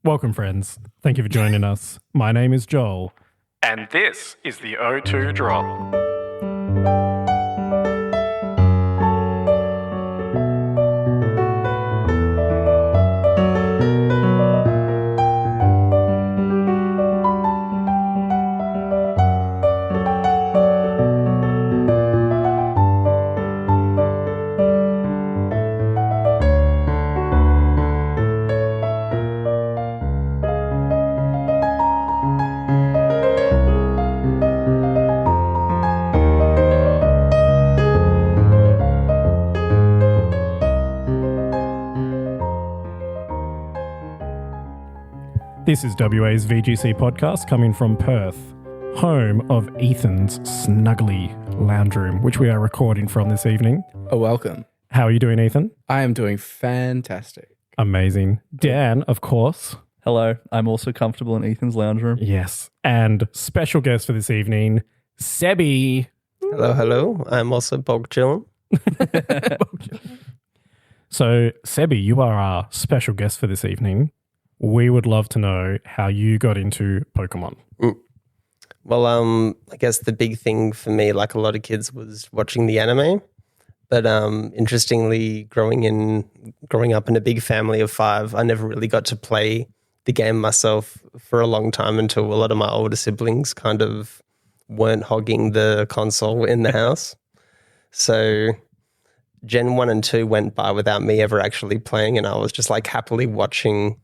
Welcome, friends. Thank you for joining us. My name is Joel. And this is the O2 Drop. This is WA's VGC podcast coming from Perth, home of Ethan's snuggly lounge room, which we are recording from this evening. Oh, welcome. How are you doing, Ethan? I am doing fantastic. Amazing. Dan, of course. Hello. I'm also comfortable in Ethan's lounge room. Yes. And special guest for this evening, Sebbie. Hello, hello. I'm also bog chilling. So, Sebbie, you are our special guest for this evening. We would love to know how you got into Pokemon. Well, I guess the big thing for me, like a lot of kids, was watching the anime. But interestingly, growing up in a big family of 5, I never really got to play the game myself for a long time until a lot of my older siblings kind of weren't hogging the console in the house. So Gen 1 and 2 went by without me ever actually playing, and I was just like happily watching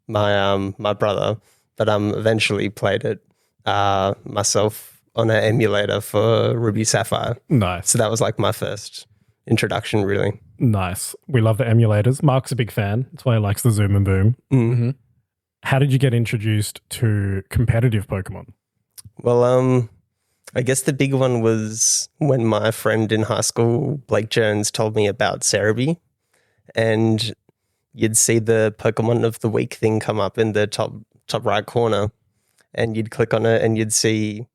my brother, but eventually played it myself on an emulator for Ruby Sapphire. Nice. So that was like my first introduction, really. Nice. We love the emulators. Mark's a big fan. That's why he likes the Zoom and Boom. Mm-hmm. How did you get introduced to competitive Pokemon? Well, I guess the big one was when my friend in high school, Blake Jones, told me about Sebbie, and you'd see the Pokemon of the week thing come up in the top right corner, and you'd click on it and you'd see,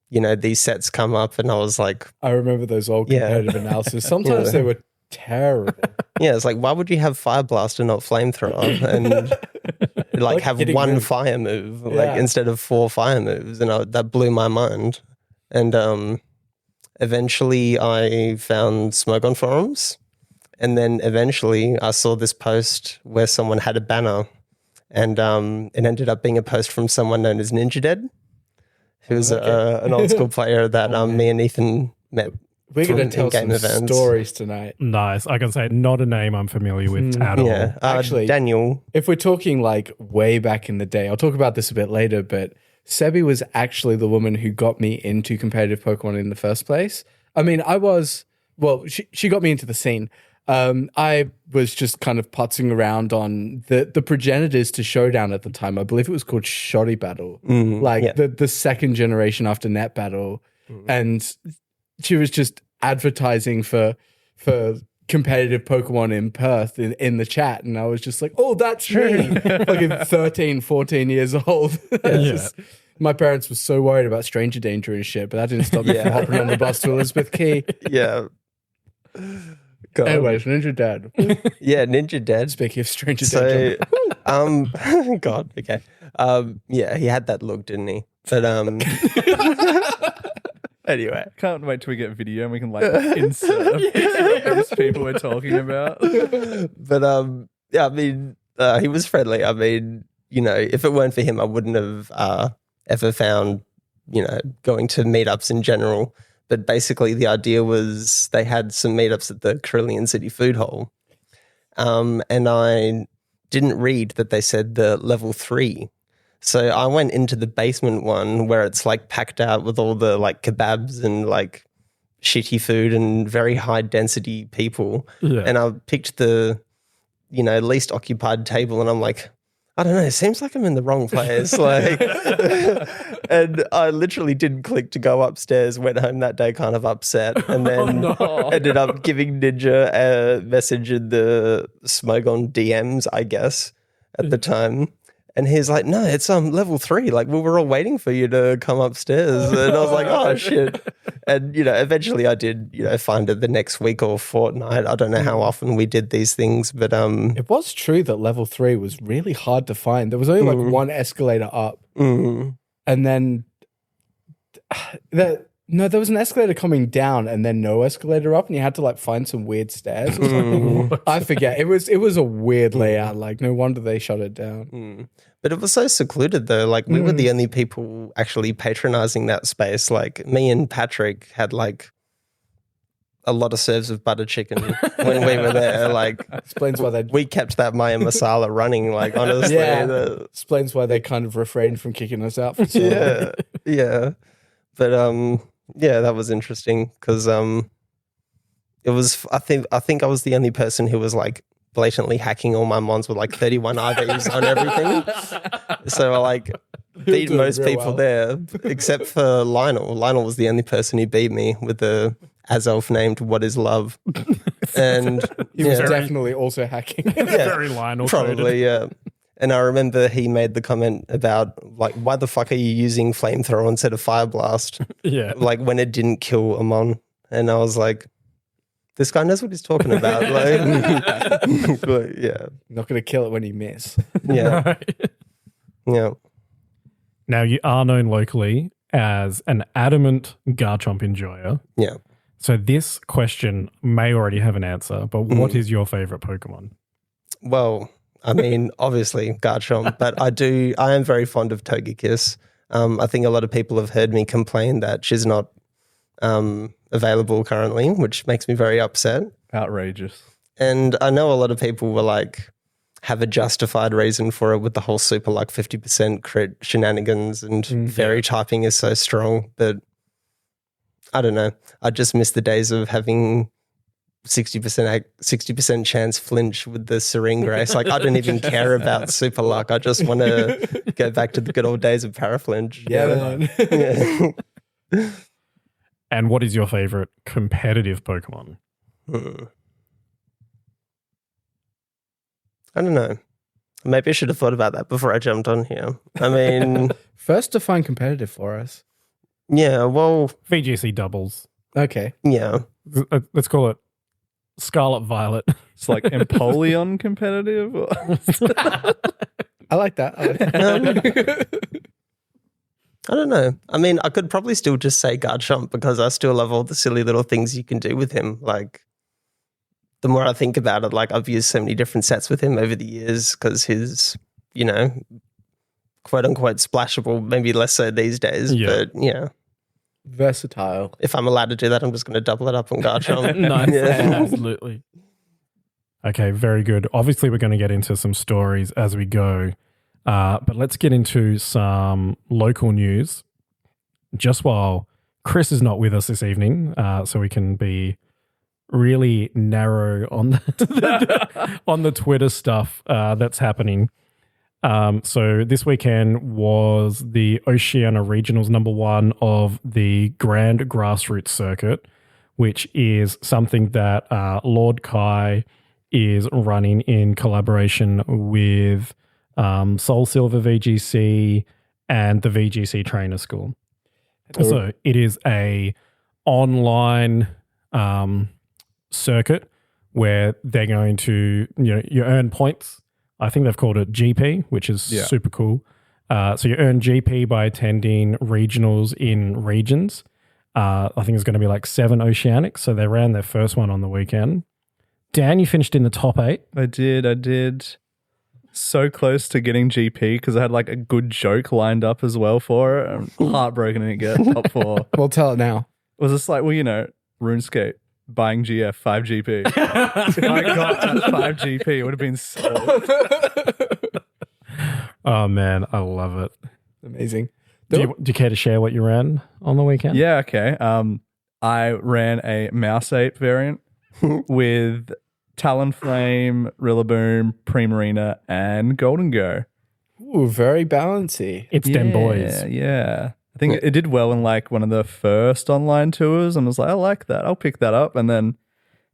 these sets come up, and I was like, I remember those old competitive analysis. Sometimes they were terrible. Yeah, it's like, why would you have Fire Blast and not Flamethrower, and like have one fire move instead of 4 fire moves? And that blew my mind. And eventually I found Smogon forums. And then eventually I saw this post where someone had a banner, and it ended up being a post from someone known as Ninja Dead, who's an old school player that me and Ethan met. We're going to tell some stories tonight. Nice. I can say not a name I'm familiar with at all. Actually, Daniel. If we're talking like way back in the day, I'll talk about this a bit later, but Sebbie was actually the woman who got me into competitive Pokemon in the first place. I mean, she got me into the scene. I was just kind of putzing around on the progenitors to Showdown at the time. I believe it was called Shoddy Battle, the second generation after Net Battle. And she was just advertising for competitive Pokemon in Perth in the chat. And I was just like, oh, that's me. Like 13, 14 years old. My parents were so worried about stranger danger and shit, but that didn't stop me from hopping on the bus to Elizabeth Quay. Yeah. God. Anyways, Ninja Dad. Yeah, Ninja Dad. Speaking of stranger danger. God, okay. He had that look, didn't he? But anyway. Can't wait till we get video and we can insert those people we're talking about. But I mean, he was friendly. I mean, if it weren't for him, I wouldn't have ever found, going to meetups in general. But basically the idea was they had some meetups at the Carillion City Food Hall. And I didn't read that they said the level 3. So I went into the basement one where it's like packed out with all the like kebabs and like shitty food and very high density people. Yeah. And I picked the, least occupied table, and I'm like, I don't know, it seems like I'm in the wrong place. And I literally didn't click to go upstairs, went home that day kind of upset, and then ended up giving Ninja a message in the Smogon DMs, I guess, at the time. And he's like, no, it's level 3. Like, we were all waiting for you to come upstairs. And I was like, oh, shit. And, eventually I did, find it the next week or fortnight. I don't know how often we did these things, but it was true that level 3 was really hard to find. There was only like one escalator up. And then there was an escalator coming down and then no escalator up, and you had to like find some weird stairs or something. I forget. It was a weird layout. Like, no wonder they shut it down. But it was so secluded though. Like, we were the only people actually patronizing that space. Like, me and Patrick had like a lot of serves of butter chicken when we were there. Like, explains why we kept that Maya masala running. Like, honestly, explains why they kind of refrained from kicking us out. For so long. Yeah. But yeah, that was interesting because it was. I think I was the only person who was like blatantly hacking all my mons with like 31 IVs on everything. So I like beat most people there, except for Lionel. Lionel was the only person who beat me with the Azelf named "What Is Love," and he was definitely also hacking. Very Lionel, probably, yeah. And I remember he made the comment about, like, why the fuck are you using flamethrower instead of fire blast? Yeah. Like, when it didn't kill a mon. And I was like, this guy knows what he's talking about. Like, but, yeah. Not going to kill it when you miss. Yeah. Yeah. Now, you are known locally as an adamant Garchomp enjoyer. Yeah. So this question may already have an answer, but what is your favorite Pokemon? Well, I mean, obviously Garchomp, but I am very fond of Togekiss. I think a lot of people have heard me complain that she's not available currently, which makes me very upset. Outrageous. And I know a lot of people were like, have a justified reason for it with the whole super like 50% crit shenanigans and fairy typing is so strong, but I don't know. I just miss the days of having 60% chance flinch with the Serene Grace. Like, I don't even care about super luck. I just want to go back to the good old days of Paraflinch. Yeah. And what is your favorite competitive Pokemon? I don't know. Maybe I should have thought about that before I jumped on here. I mean, first define competitive for us. Yeah, well, VGC doubles. Okay. Yeah. Let's call it Scarlet Violet. It's like Empoleon competitive. I like that. I don't know. I mean, I could probably still just say Garchomp because I still love all the silly little things you can do with him. Like, the more I think about it, like, I've used so many different sets with him over the years because his, quote unquote splashable, maybe less so these days. Yeah. But yeah. Versatile. If I'm allowed to do that, I'm just going to double it up on Garchomp. Nice. Yeah. Absolutely. Okay, very good. Obviously, we're going to get into some stories as we go. But let's get into some local news. Just while Chris is not with us this evening, so we can be really narrow on the Twitter stuff that's happening. So this weekend was the Oceania Regionals #1 of the Grand Grassroots Circuit, which is something that Lord Kai is running in collaboration with Soul Silver VGC and the VGC Trainer School. So it is a online circuit where they're going to, you earn points. I think they've called it GP, which is super cool. So you earn GP by attending regionals in regions. I think it's going to be like 7 Oceanics. So they ran their first one on the weekend. Dan, you finished in the top 8. I did. So close to getting GP because I had like a good joke lined up as well for it. I'm heartbroken I didn't get top 4. Well, tell it now. Was this like, RuneScape, buying GF, 5 GP. If I got that 5 GP, it would have been so... Oh, man, I love it. Amazing. Do you care to share what you ran on the weekend? Yeah, okay. I ran a Mouse 8 variant with Talonflame, Rillaboom, Primarina, and Golden Go. Ooh, very balancy. It's them boys. Yeah. I think it did well in like one of the first online tours and was like, I like that. I'll pick that up. And then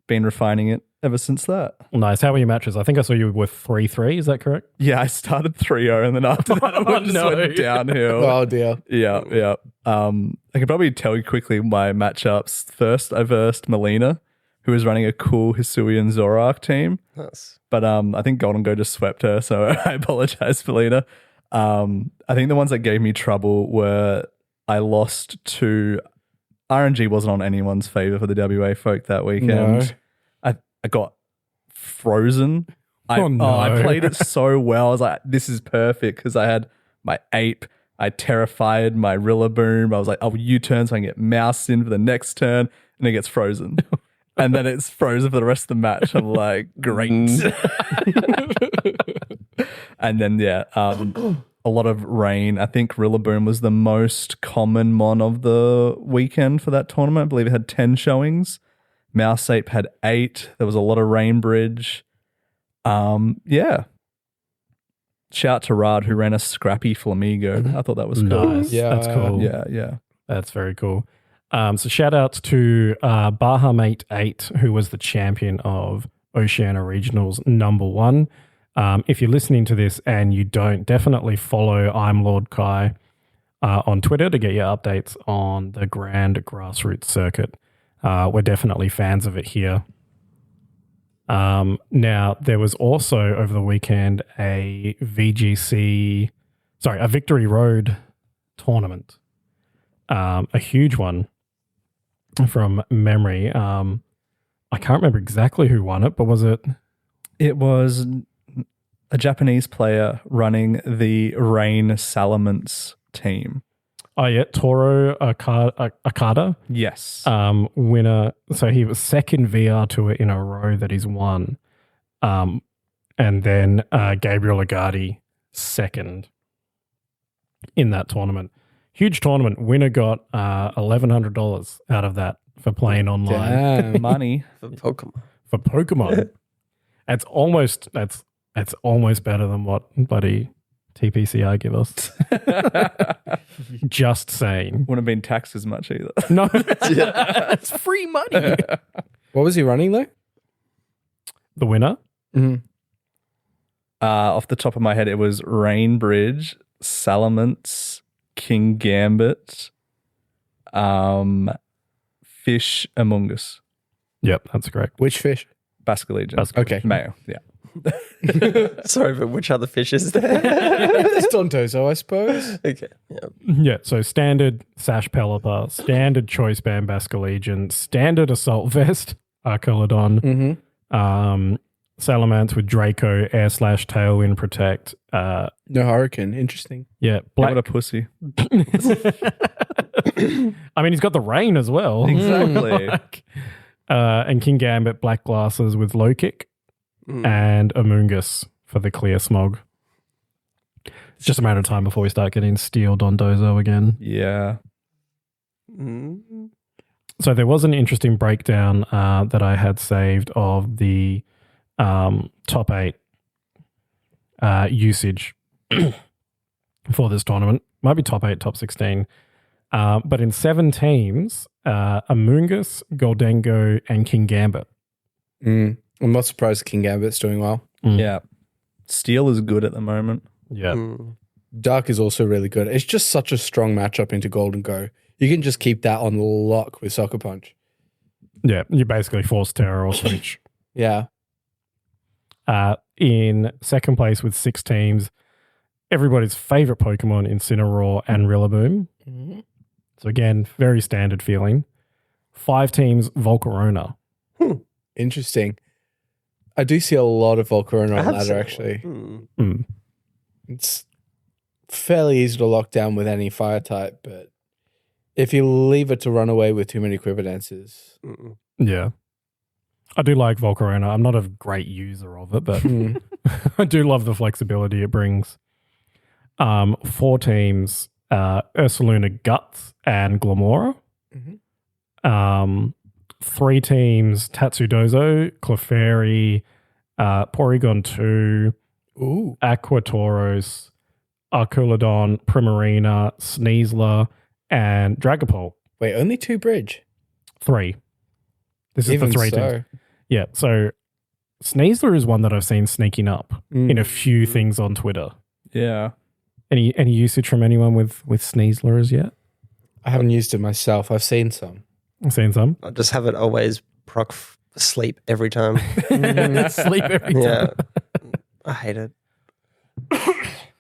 been refining it ever since that. Nice. How were your matches? I think I saw you with 3-3. Is that correct? Yeah, I started 3-0 and then after that it just went downhill. Oh dear. Yeah. I can probably tell you quickly my matchups. First, I versed Melina, who was running a cool Hisuian Zorak team. Nice. But I think Golden Go just swept her, so I apologize, Melina. I think the ones that gave me trouble were I lost to RNG wasn't on anyone's favour for the WA folk that weekend. I got frozen. I played it so well. I was like, this is perfect because I had my ape. I terrified my Rillaboom. I was like, I'll U-turn so I can get mouse in for the next turn, and it gets frozen. And then it's frozen for the rest of the match. I'm like, great. And then, a lot of rain. I think Rillaboom was the most common mon of the weekend for that tournament. I believe it had 10 showings. Mouse Ape had 8. There was a lot of rain bridge. Shout to Rad who ran a scrappy Flamigo. I thought that was cool. Nice. Yeah. That's cool. Yeah. That's very cool. So shout outs to Bahamate8, who was the champion of Oceania Regionals #1. If you're listening to this and you don't, definitely follow I'm Lord Kai on Twitter to get your updates on the grand grassroots circuit. We're definitely fans of it here. Now, there was also over the weekend a Victory Road tournament, a huge one from memory. I can't remember exactly who won it, but was it? It was a Japanese player running the Rain Salamence team. Oh, yeah, Toro Akada. Yes. Winner. So he was second VR tour in a row that he's won. And then Gabriel Agati second in that tournament. Huge tournament. Winner got $1,100 out of that for playing online. Damn. Money. For Pokemon. For Pokemon. That's almost better than what bloody TPCI give us. Just saying. Wouldn't have been taxed as much either. No, it's free money. What was he running though? The winner? Mm-hmm. Off the top of my head, it was Rainbridge, Salamence, King Gambit, Fish Among Us, Yep, that's correct. Which fish? Basculegion. Okay. Mayo, yeah. Sorry, but which other fish is there? It's Dontozo, I suppose. Okay. Yeah. Yeah, so standard Sash Pelipper, standard Choice Band Basculegion, standard Assault Vest, Arculodon, Salamence with Draco, Air/Tailwind Protect. No Hurricane. Interesting. Yeah, What black. a pussy. I mean, he's got the rain as well. Exactly. And King Gambit, black glasses with low kick, and Amoongus for the clear smog. It's just a matter of time before we start getting Steel Dondozo again. Yeah. So there was an interesting breakdown that I had saved of the top 8 usage for this tournament. Might be top 8, top 16. But in 7 teams, Amoongus, Goldengo, and King Gambit. I'm not surprised King Gambit's doing well. Yeah. Steel is good at the moment. Yeah. Dark is also really good. It's just such a strong matchup into Golden Go. You can just keep that on lock with Soccer Punch. Yeah, you basically force Terror or Switch. Yeah. In second place with 6 teams, everybody's favorite Pokemon, Incineroar and Rillaboom. So again, very standard feeling. 5 teams, Volcarona. Interesting. I do see a lot of Volcarona on ladder, actually. It's fairly easy to lock down with any fire type, but if you leave it to run away with too many Quiver Dances. Yeah. I do like Volcarona. I'm not a great user of it, but I do love the flexibility it brings. 4 teams, Ursaluna Guts and Glamora. 3 teams, Tatsudozo, Clefairy, Porygon 2, Aquatoros, Arculodon, Primarina, Sneasler, and Dragapult. Wait, only 2 bridge? 3. This is Even the 3 so. teams. Yeah, so Sneasler is one that I've seen sneaking up in a few things on Twitter. Yeah. Any usage from anyone with Sneasler as yet? I haven't used it myself. I've seen some. I've seen some. I just have it always proc sleep every time. Sleep every time. Yeah. I hate it.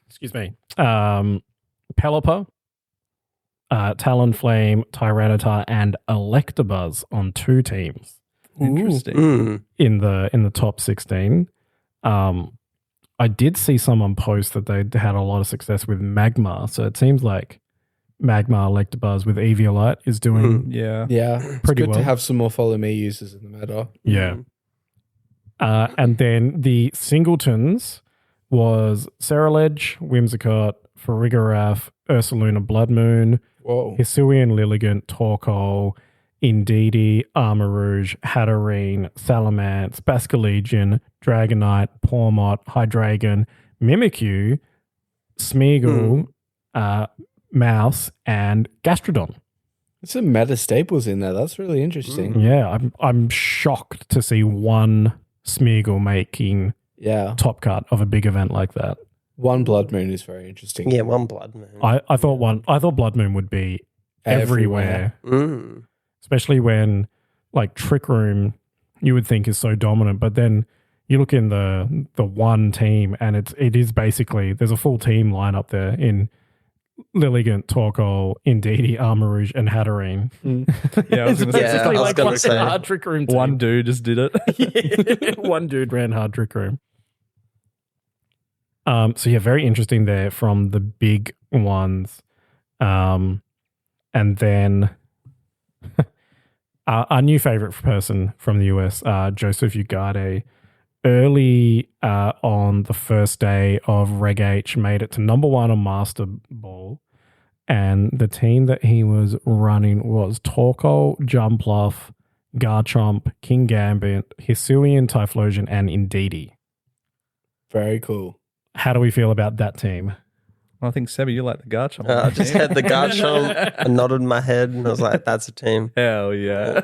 Excuse me. Pelipper, Talonflame, Tyranitar, and Electabuzz on 2 teams. Interesting. In the top 16. I did see someone post that they had a lot of success with Magmar, so it seems like Magmar Electabuzz with Eviolite is doing Yeah. Yeah. It's Pretty good well. to have some more Follow Me users in the meta. yeah. And then the singletons was Ceruledge, Whimsicott, Farigiraf, Ursaluna Bloodmoon, Whoa. Hisuian Lilligant, Torkoal, Indeedee, Armarouge, Hatterene, Salamence, Basculegion, Dragonite, Pawmot, Hydreigon, Mimikyu, Smeagol, Mouse, and Gastrodon. There's some meta staples in there. That's really interesting. Yeah, I'm shocked to see one Smeagol making Yeah. top cut of a big event like that. One Blood Moon is very interesting. Yeah, one blood moon. I thought Blood Moon would be everywhere. Especially when like Trick Room you would think is so dominant, but then you look in the one team and it is basically there's a full team lineup there in Lilligant, Torkoal, Indeedee, Armarouge, and Hatterene. Yeah, I was going to say. Yeah, I was gonna say. hard Trick Room team. One dude just did it. One dude ran hard Trick Room. So yeah, very interesting there from the big ones. And then our new favorite person from the US, Joseph Ugarte, early on the first day of Reg H, made it to number 1 on Master Ball. And the team that he was running was Torkoal, Jumpluff, Garchomp, King Gambit, Hisuian, Typhlosion, and Indeedee. Very cool. How do we feel about that team? I think, Sebbie, you like the Garchomp. I just had the Garchomp. I nodded my head and I was like, that's a team. Hell yeah.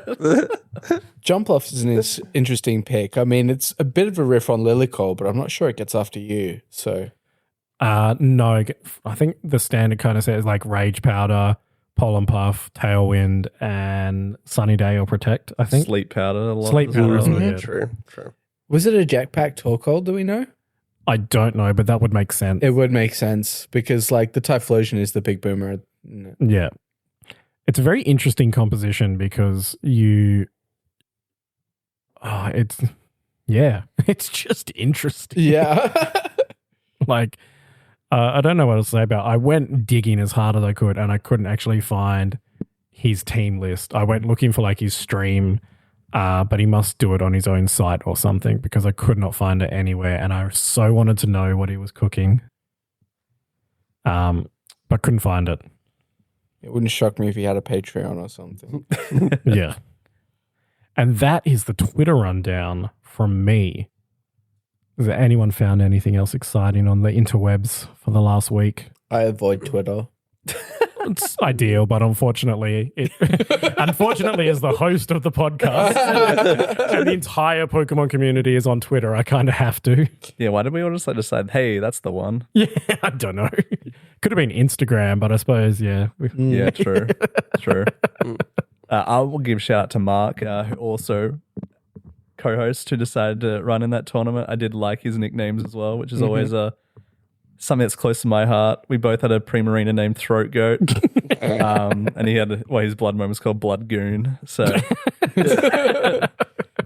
Jumpluff is an interesting pick. I mean, it's a bit of a riff on Lilycole, but I'm not sure it gets after you. So, No, I think the standard kind of says like Rage Powder, Pollen Puff, Tailwind, and Sunny Day or Protect, I think. Sleep powder. A lot Sleep as powder well. as well. Yeah, Yeah. true. was it a Jetpack Torkoal? Do we know? I don't know, but that would make sense. It would make sense because, like, the Typhlosion is the big boomer. Yeah. It's a very interesting composition because it's just interesting. Yeah. Like, I don't know what to say about it. I went digging as hard as I could and I couldn't actually find his team list. I went looking for like his stream, but he must do it on his own site or something because I could not find it anywhere and I so wanted to know what he was cooking. But couldn't find it. It wouldn't shock me if he had a Patreon or something. Yeah. And that is the Twitter rundown from me. Has anyone found anything else exciting on the interwebs for the last week? I avoid Twitter. It's ideal, but unfortunately, as the host of the podcast, and the entire Pokemon community is on Twitter, I kind of have to. Yeah, why did we all just like decide, hey, that's the one? Yeah, I don't know. Could have been Instagram, but I suppose, yeah. Yeah, true. I will give shout out to Mark, who also co-host, who decided to run in that tournament. I did like his nicknames as well, which is always something that's close to my heart. We both had a Primarina named Throat Goat, and he had his blood moment was called Blood Goon. So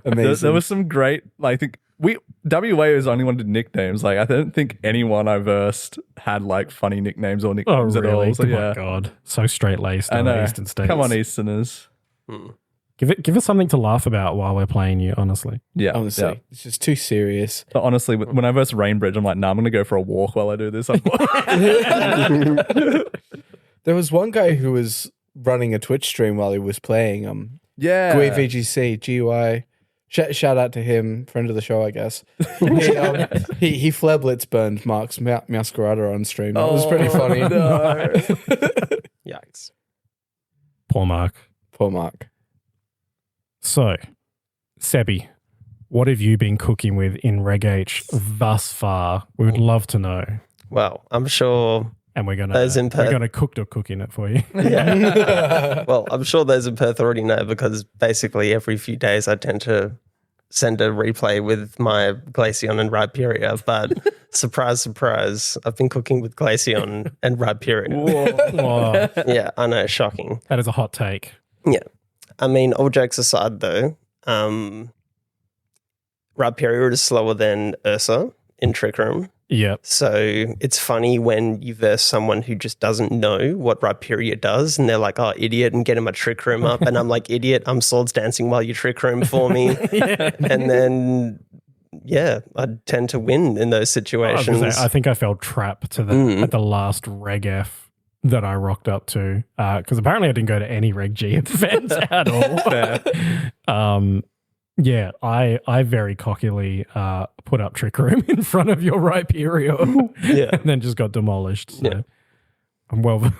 Amazing. there was some great. I think WA was the only one who did nicknames. Like I don't think anyone I versed had like funny nicknames or Oh, nicknames at really? all. So Oh, yeah, my God. So straight-laced I in know. the Eastern States. Come on, Easterners. Give us something to laugh about while we're playing you, honestly. Yeah, Honestly, yeah. it's just too serious. But honestly, when I verse Rainbridge, I'm like, nah, I'm gonna go for a walk while I do this. There was one guy who was running a Twitch stream while he was playing. Yeah, Gui VGC, GUI. Shout out to him, friend of the show, I guess. He Fleblitz burned Mark's Masquerada on stream. That was pretty funny. No. Yikes. Poor Mark. Poor Mark. So, Sebbie, What have you been cooking with in Reg H thus far? We would love to know. Well, I'm sure. And we're gonna Those in Perth- cook in it for you. Yeah. Well, I'm sure those in Perth already know because basically every few days I tend to send a replay with my Glaceon and Rhyperior. But surprise, surprise, I've been cooking with Glaceon and Rhyperior. Wow. Yeah, I know, shocking. That is a hot take. Yeah. I mean, all jokes aside though, Rhyperior is slower than Ursa in Trick Room. Yep. So it's funny when you verse someone who just doesn't know what Rhyperior does and they're like, oh, idiot, and get him a Trick Room up. And I'm like, idiot, I'm swords dancing while you Trick Room for me. And then, yeah, I tend to win in those I was situations. gonna say, I think I fell trap to the at the last Reg F that I rocked up to because apparently I didn't go to any Reg G events at all. Yeah, I very cockily put up Trick Room in front of your Rhyperior and then just got demolished. So I'm well,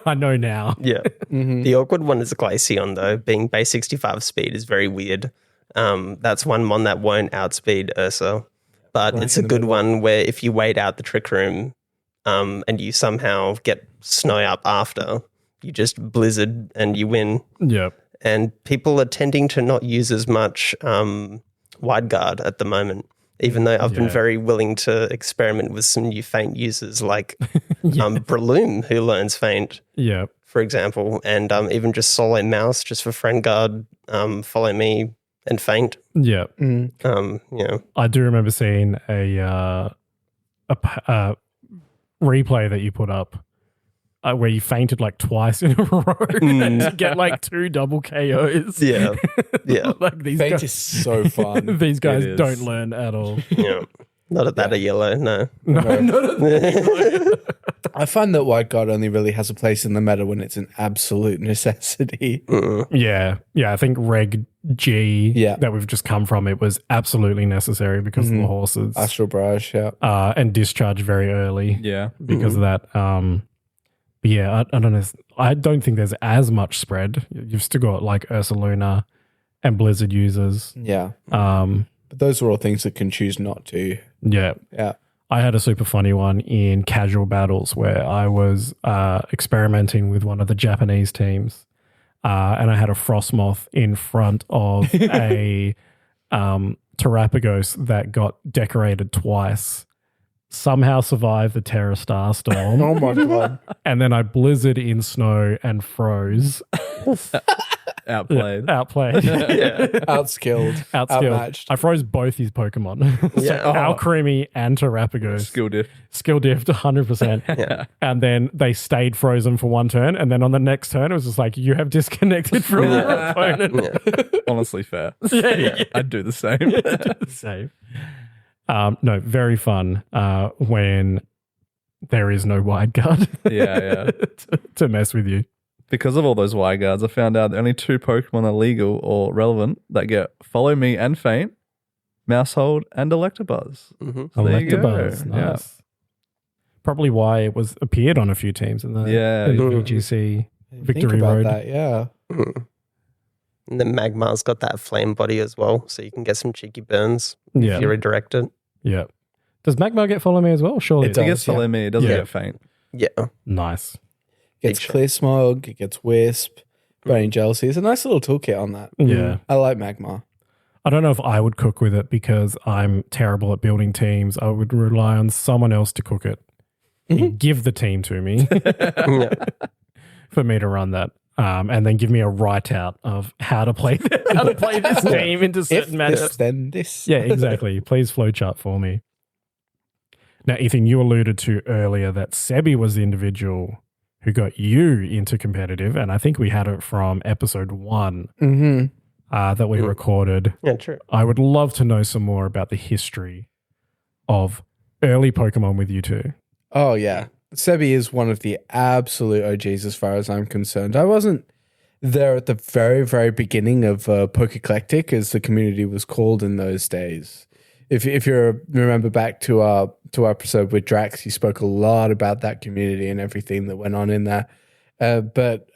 I know now. Yeah. The awkward one is Glaceon, though. Being base 65 speed is very weird. That's one mon that won't outspeed Ursa. But it's a good one where if you wait out the Trick Room and you somehow get Snow up after, you just Blizzard and you win. Yep. And people are tending to not use as much wide guard at the moment, even though I've been very willing to experiment with some new feint users like Breloom, who learns feint, for example, and even just solo mouse just for friend guard, follow me and feint. Yeah. Yeah. I do remember seeing a replay that you put up where you fainted like twice in a row to get like 2 double KOs. Yeah. Yeah. Like these Feint guys, is so fun. these guys It is. don't learn at all. Yeah. Not at that a yellow, no. I find that White God only really has a place in the meta when it's an absolute necessity. Yeah. I think Reg G that we've just come from, it was absolutely necessary because of the horses. Astral Barrage, And discharge very early. Yeah. Because of that. But yeah, I don't know. I don't think there's as much spread. You've still got like Ursaluna and Blizzard users. Yeah. But those are all things that can choose not to. Yeah. Yeah. I had a super funny one in casual battles where I was experimenting with one of the Japanese teams. And I had a Frostmoth in front of a Terrapagos that got decorated twice. Somehow survived the Terra Star Storm. Oh my God. And then I blizzard in snow and froze. Outplayed. Outskilled. Outmatched. I froze both his Pokemon. Yeah. Alcremie and Terrapagos. Skill diff. Skill diffed 100%. And then they stayed frozen for one turn. And then on the next turn, it was just like, you have disconnected from your opponent. Honestly fair. Yeah. I'd do the same. Save. No, very fun when there is no wide guard Yeah. to mess with you. Because of all those wide guards, I found out the only 2 Pokemon are legal or relevant that get Follow Me and Feint, Mousehold, and Electabuzz. So there you go. Electabuzz, nice. Probably why it was appeared on a few teams in the VGC Victory Think about Road. that, yeah. And then Magmar's got that flame body as well, so you can get some cheeky burns Yeah. if you redirect it. Yeah. Does Magmar get Follow Me as well? Surely It it does. It gets Follow Me, it doesn't Yeah. get Feint. Yeah. Nice. Gets Big Clear Smog, it gets Wisp, Burning Jealousy. It's a nice little toolkit on that. Yeah. I like Magmar. I don't know if I would cook with it because I'm terrible at building teams. I would rely on someone else to cook it. Give the team to me for me to run that. And then give me a write out of how to play this team into certain If this, matchups. then this. Yeah, exactly. Please flowchart for me. Now, Ethan, you alluded to earlier that Sebbie was the individual who got you into competitive, and I think we had it from episode 1 that we recorded. Yeah, true. I would love to know some more about the history of early Pokemon with you two. Oh, yeah. Sebbie is one of the absolute OGs as far as I'm concerned. I wasn't there at the very, very beginning of Poke-Eclectic, as the community was called in those days. If you remember back to our episode with Drax, he spoke a lot about that community and everything that went on in there. But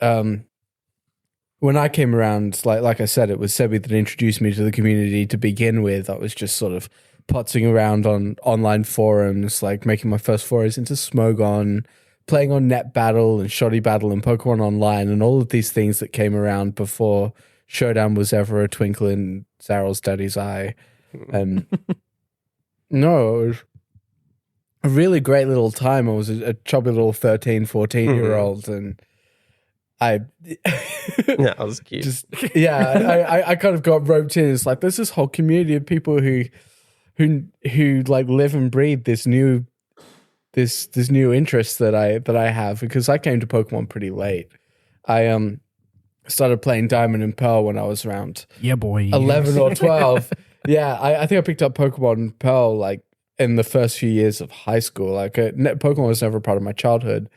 when I came around, like I said, it was Sebbie that introduced me to the community to begin with. I was just sort of potzing around on online forums, like making my first forays into Smogon, playing on Net Battle and Shoddy Battle and Pokemon Online and all of these things that came around before Showdown was ever a twinkle in Zaryl's daddy's eye. And no, it was a really great little time. I was a chubby little 13, 14-year-old and I Yeah, I was cute. I kind of got roped in. It's like there's this whole community of people who like live and breathe this new interest that I have, because I came to Pokemon pretty late. I started playing Diamond and Pearl when I was around 11 or 12. Yeah, I think I picked up Pokemon Pearl like in the first few years of high school. Like Pokemon was never a part of my childhood.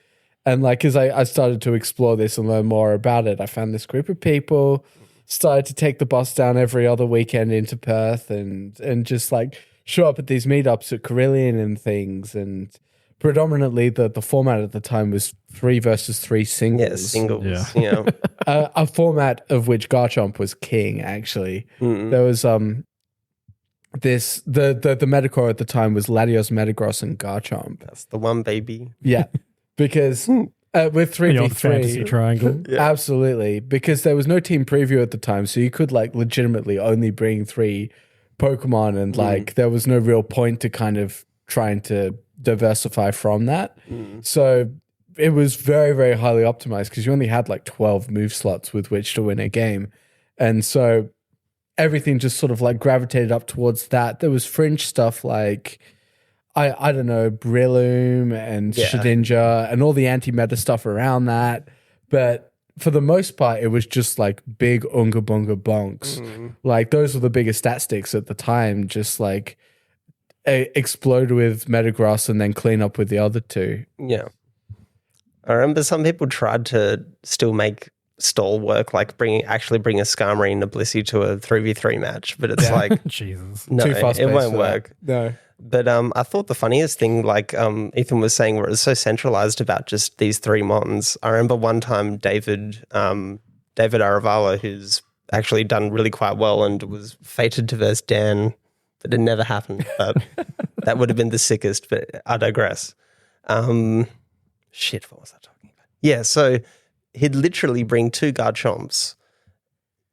And like as I started to explore this and learn more about it, I found this group of people, started to take the bus down every other weekend into Perth and just like show up at these meetups at Carillion and things. And predominantly the format at the time was 3 versus 3 singles. Yeah, singles. Yeah. A format of which Garchomp was king, actually. There was the Metacore at the time was Latios, Metagross, and Garchomp. That's the one, baby. Yeah. Because with 3v3 fantasy triangle. Absolutely, because there was no team preview at the time, so you could like legitimately only bring 3 Pokemon, and like there was no real point to kind of trying to diversify from that. So it was very, very highly optimized because you only had like 12 move slots with which to win a game, and so everything just sort of like gravitated up towards that. There was fringe stuff like I don't know, Breloom and Shedinja and all the anti-meta stuff around that. But for the most part, it was just like big Unga Bunga bonks. Like those were the biggest stat sticks at the time, just like explode with Metagross and then clean up with the other 2. Yeah. I remember some people tried to still make stall work, like bring a Skarmory and a Blissey to a 3v3 match, but it's like Jesus. no, Too fast it won't work. No. But I thought the funniest thing, like Ethan was saying, where it was so centralized about just these 3 Mons. I remember one time David Aravalo, who's actually done really quite well and was fated to verse Dan, but it never happened. But that would have been the sickest, but I digress. What was I talking about? Yeah, so he'd literally bring 2 Garchomps.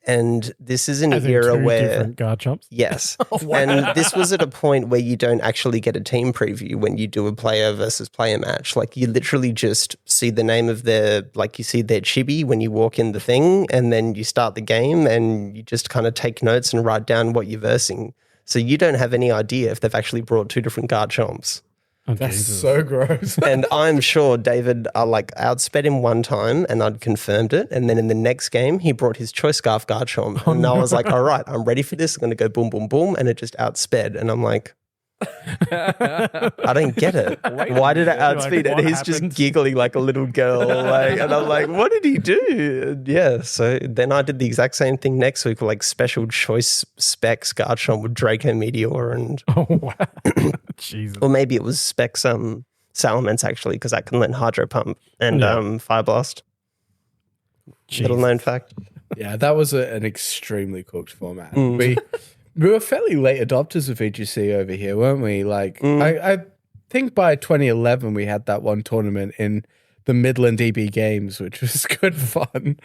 And this is an era where different Garchomps. Yes. And this was at a point where you don't actually get a team preview when you do a player versus player match. Like you literally just see the name of you see their chibi when you walk in the thing, and then you start the game and you just kind of take notes and write down what you're versing. So you don't have any idea if they've actually brought 2 different Garchomps. Oh, That's Jesus. so gross. And I'm sure David, I outsped him one time and I'd confirmed it. And then in the next game, he brought his Choice Scarf Garchomp. And I was like, all right, I'm ready for this. I'm going to go boom, boom, boom. And it just outsped. And I'm like, I don't get it. Why did it outspeed? Like, and he's just giggling like a little girl. And I'm like, what did he do? And yeah. So then I did the exact same thing next week with like special choice specs Garchomp with Draco Meteor and Oh, wow. Jesus. or maybe it was specs Salamence actually, because I can learn Hydro Pump and Fire Blast. Little known fact. Yeah, that was an extremely cooked format. We were fairly late adopters of VGC over here, weren't we? Like, I think by 2011 we had that one tournament in the Midland EB Games, which was good fun.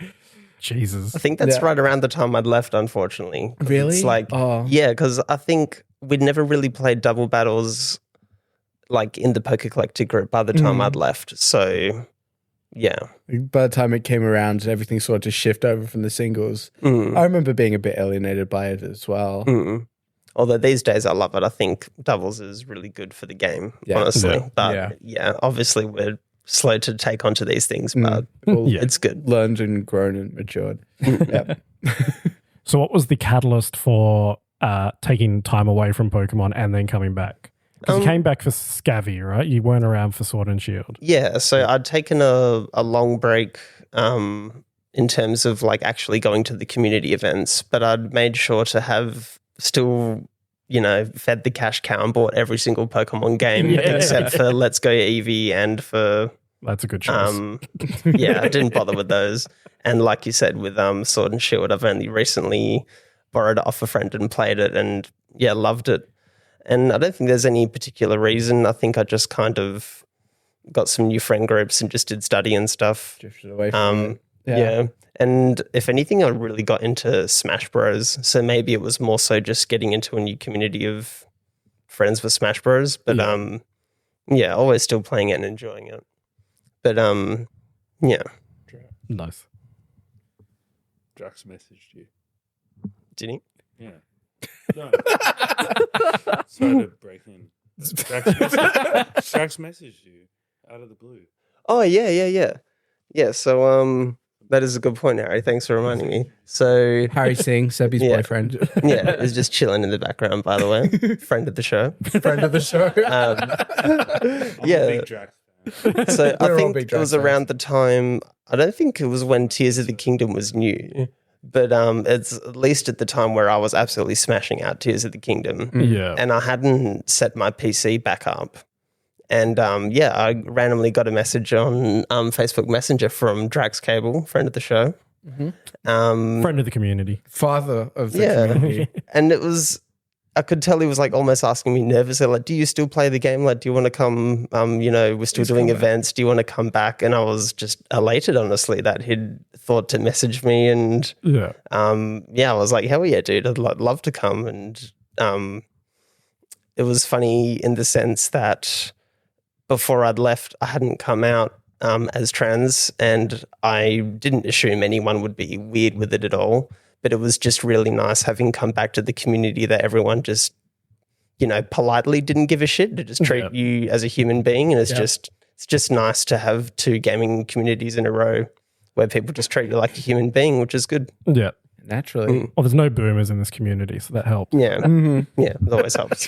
Jesus. I think that's right around the time I'd left, unfortunately. Really? It's like, yeah, because I think we'd never really played double battles like in the Poker Collector group by the time I'd left. So, yeah. By the time it came around, everything started to shift over from the singles. I remember being a bit alienated by it as well. Although these days I love it. I think doubles is really good for the game, honestly. Yeah. But yeah, obviously we're slow to take onto these things, but it's good. Learned and grown and matured. So what was the catalyst for taking time away from Pokemon and then coming back? Because you came back for Scavvy, right? You weren't around for Sword and Shield. Yeah, so I'd taken a long break in terms of like actually going to the community events, but I'd made sure to have still, fed the cash cow and bought every single Pokemon game except for Let's Go Eevee and for That's a good choice. Yeah, I didn't bother with those. And like you said, with Sword and Shield, I've only recently borrowed it off a friend and played it, and yeah, loved it. And I don't think there's any particular reason. I think I just kind of got some new friend groups and just did study and stuff. Drifted away from it. Yeah. And if anything, I really got into Smash Bros. So maybe it was more so just getting into a new community of friends with Smash Bros. But yeah, always still playing it and enjoying it. But yeah. Nice. Drax messaged you. Did he? Yeah. No. Sorry to break in. Drax messaged you out of the blue. Oh, yeah. So that is a good point, Harry. Thanks for reminding me. So Harry Singh, Sebbie's boyfriend. yeah, he's just chilling in the background, by the way. Friend of the show. Friend of the show. I'm a big Drax fan. So I We're all think big it was Drax around the time, I don't think it was when Tears of the Kingdom was new, but it's at least at the time where I was absolutely smashing out Tears of the Kingdom. Yeah. And I hadn't set my PC back up. And I randomly got a message on Facebook Messenger from Drax Cable, friend of the show. Friend of the community. Father of the community. And it was, I could tell he was like almost asking me nervously, like, do you still play the game? Like, do you want to come, we're still doing events. Do you want to come back? And I was just elated, honestly, that he'd thought to message me. And I was like, hell yeah, dude, I'd love to come. And it was funny in the sense that before I'd left, I hadn't come out as trans, and I didn't assume anyone would be weird with it at all. But it was just really nice having come back to the community that everyone just, politely didn't give a shit to just treat you as a human being. And it's just nice to have two gaming communities in a row where people just treat you like a human being, which is good. Yeah. Naturally. Well, there's no boomers in this community, so that helps. Yeah. Yeah, it always helps.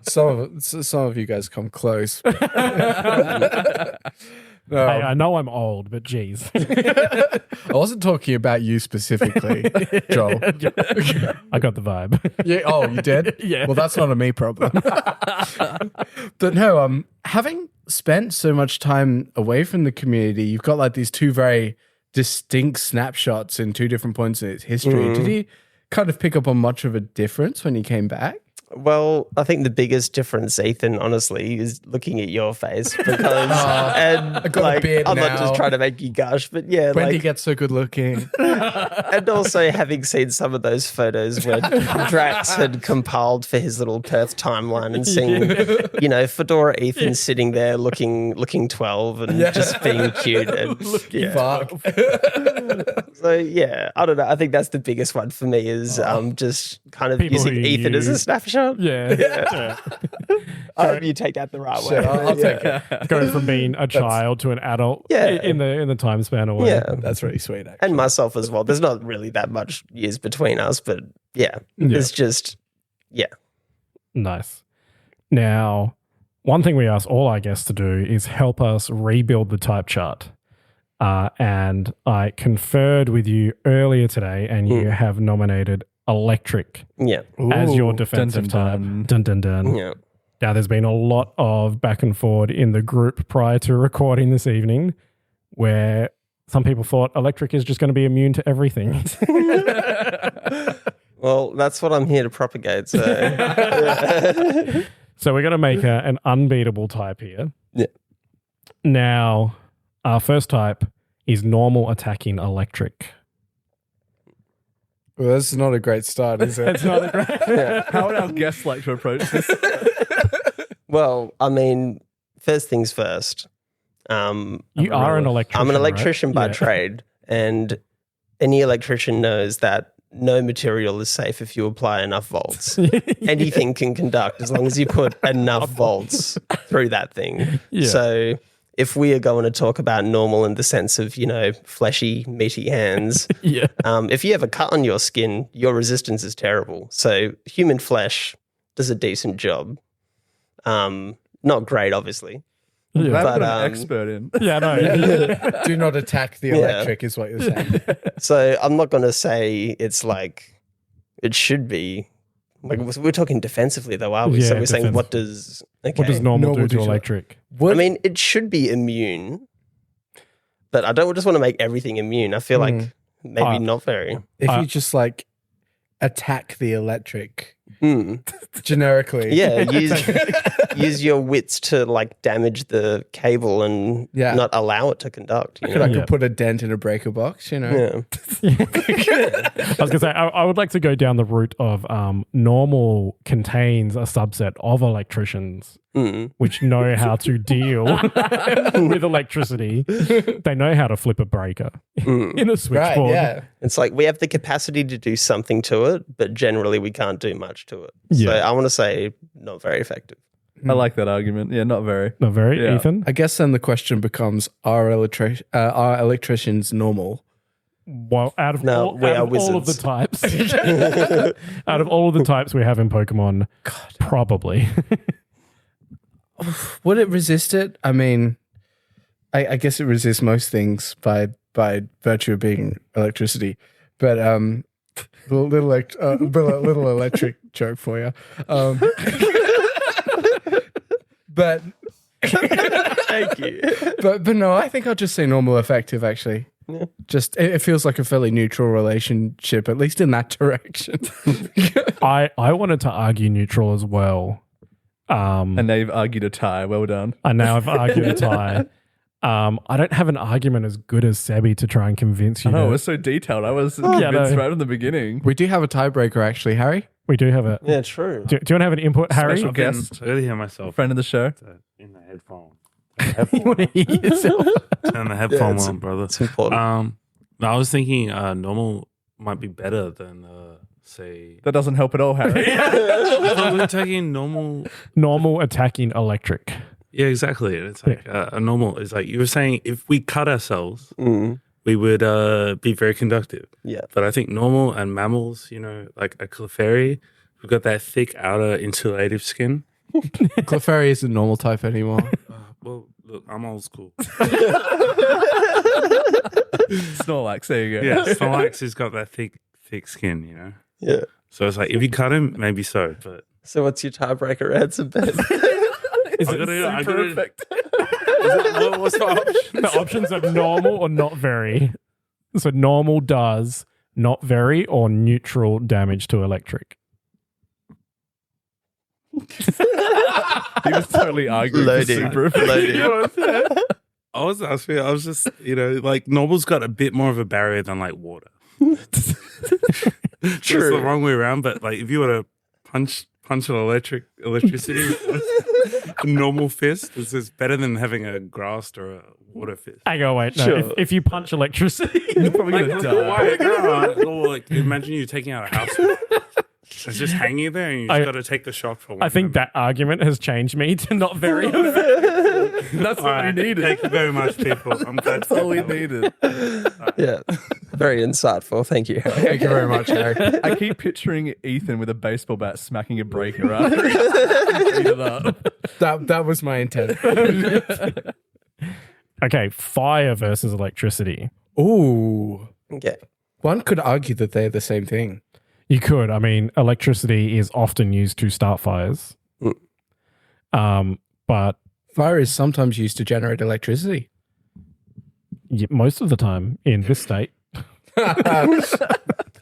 Some of you guys come close. Hey, I know I'm old, but geez. I wasn't talking about you specifically, Joel. I got the vibe. Yeah. Oh, you did? Yeah. Well, that's not a me problem. But no, having spent so much time away from the community, you've got like these two very distinct snapshots in two different points in its history. Did you kind of pick up on much of a difference when you came back? Well, I think the biggest difference, Ethan, honestly, is looking at your face because, I got a beard I'm now. not just trying to make you gush, but yeah, When do you get so good looking? and also having seen some of those photos where Drax had compiled for his little Perth timeline and seeing, Fedora Ethan sitting there looking 12 and just being cute and Fuck. So yeah, I don't know. I think that's the biggest one for me is just kind of People using who Ethan as a snapshot. Yeah. I hope you take that the right way. I'll take it. Going from being a child to an adult in the time span away. Yeah. That's really sweet, actually. And myself as well. There's not really that much years between us, but it's just, Nice. Now, one thing we ask all our guests to do is help us rebuild the type chart. And I conferred with you earlier today, and you have nominated Electric as your defensive type. Dun, dun, dun. Yeah. Now, there's been a lot of back and forward in the group prior to recording this evening where some people thought Electric is just going to be immune to everything. Well, that's what I'm here to propagate. So, So we're going to make an unbeatable type here. Yeah. Now, our first type is normal attacking Electric. Well, that's not a great start, is it? It's not a great... How would our guests like to approach this? well, I mean, first things first. You are an electrician. I'm an electrician by right? trade, and any electrician knows that no material is safe if you apply enough volts. Anything can conduct as long as you put enough volts through that thing. Yeah. So if we are going to talk about normal in the sense of, fleshy, meaty hands, if you have a cut on your skin, your resistance is terrible. So human flesh does a decent job. Not great, obviously. But But, an expert in. Yeah, no. Do not attack the electric is what you're saying. So I'm not going to say it's like it should be Like we're talking defensively though, are we? Yeah, So we're saying defense. what does What does normal do to electric? I mean, it should be immune, but I don't just want to make everything immune. I feel like maybe not very. if you just like attack the electric Mm. generically. Yeah, use your wits to like damage the cable and not allow it to conduct. You know? I could put a dent in a breaker box, you know. Yeah. I was going to say, I would like to go down the route of normal contains a subset of electricians which know how to deal with electricity. They know how to flip a breaker in a switchboard. Right, yeah. It's like we have the capacity to do something to it, but generally we can't do much to it. So I want to say not very effective. I like that argument. Yeah, not very. Not very, Yeah. Ethan? I guess then the question becomes, are electricians normal? Well, out of No, all of the wizards. types, out of all of the types we have in Pokemon, probably. Would it resist it? I mean, I guess it resists most things by virtue of being electricity. But little electric joke for you. But Thank you. but no, I think I'll just say normal effective. Actually, just it feels like a fairly neutral relationship, at least in that direction. I wanted to argue neutral as well. And they've argued a tie. Well done. And now I've argued a tie. I don't have an argument as good as Sebbie to try and convince you. I know, it to- was so detailed. I was I convinced know. right in the beginning. We do have a tiebreaker, actually, Harry. we do have a. Yeah, true. Do you want to have an input, Harry? Special guest. I gotta hear myself Friend of the show. in the headphone. You want to hear yourself? Turn the headphone it's- on, brother. It's important. No, I was thinking normal might be better than say. That doesn't help at all, Harry. We're taking normal. Normal attacking electric. Yeah, exactly. It's like a normal. It's like you were saying, if we cut ourselves, Mm. we would be very conductive. Yeah. But I think normal and mammals, like a Clefairy, we've got that thick outer insulative skin. Clefairy isn't normal type anymore. Well, look, I'm old school. Snorlax, there you go. Yeah, Snorlax has got that thick skin, Yeah. So it's like if you cut him, maybe so. But So what's your tiebreaker answer, Ben? Is I it gotta- super Perfect. what's the option? The options are normal or not very. So normal does not very or neutral damage to electric. He was totally arguing. for Loading. super effective. Loading. I was asking. I was just, like normal's got a bit more of a barrier than like water. It's the wrong way around. But like, if you were to punch an electricity, a normal fist is just better than having a grass or a water fist. Hang on, wait. No, Sure. if you punch electricity, You're probably going to die. Why? No, or like imagine you taking out a house. It's just hanging there, and you just got to take the shock for one. I think that argument has changed me to not very. That's what we needed. Thank you very much, people. I'm glad. That's all we needed. Yeah. Very insightful. Thank you. Thank you very much, Harry. I keep picturing Ethan with a baseball bat smacking a breaker after he beat it up. That was my intent. Okay, fire versus electricity. Ooh. Okay. One could argue that they're the same thing. You could. I mean, electricity is often used to start fires. But Fire is sometimes used to generate electricity. most of the time in this state, I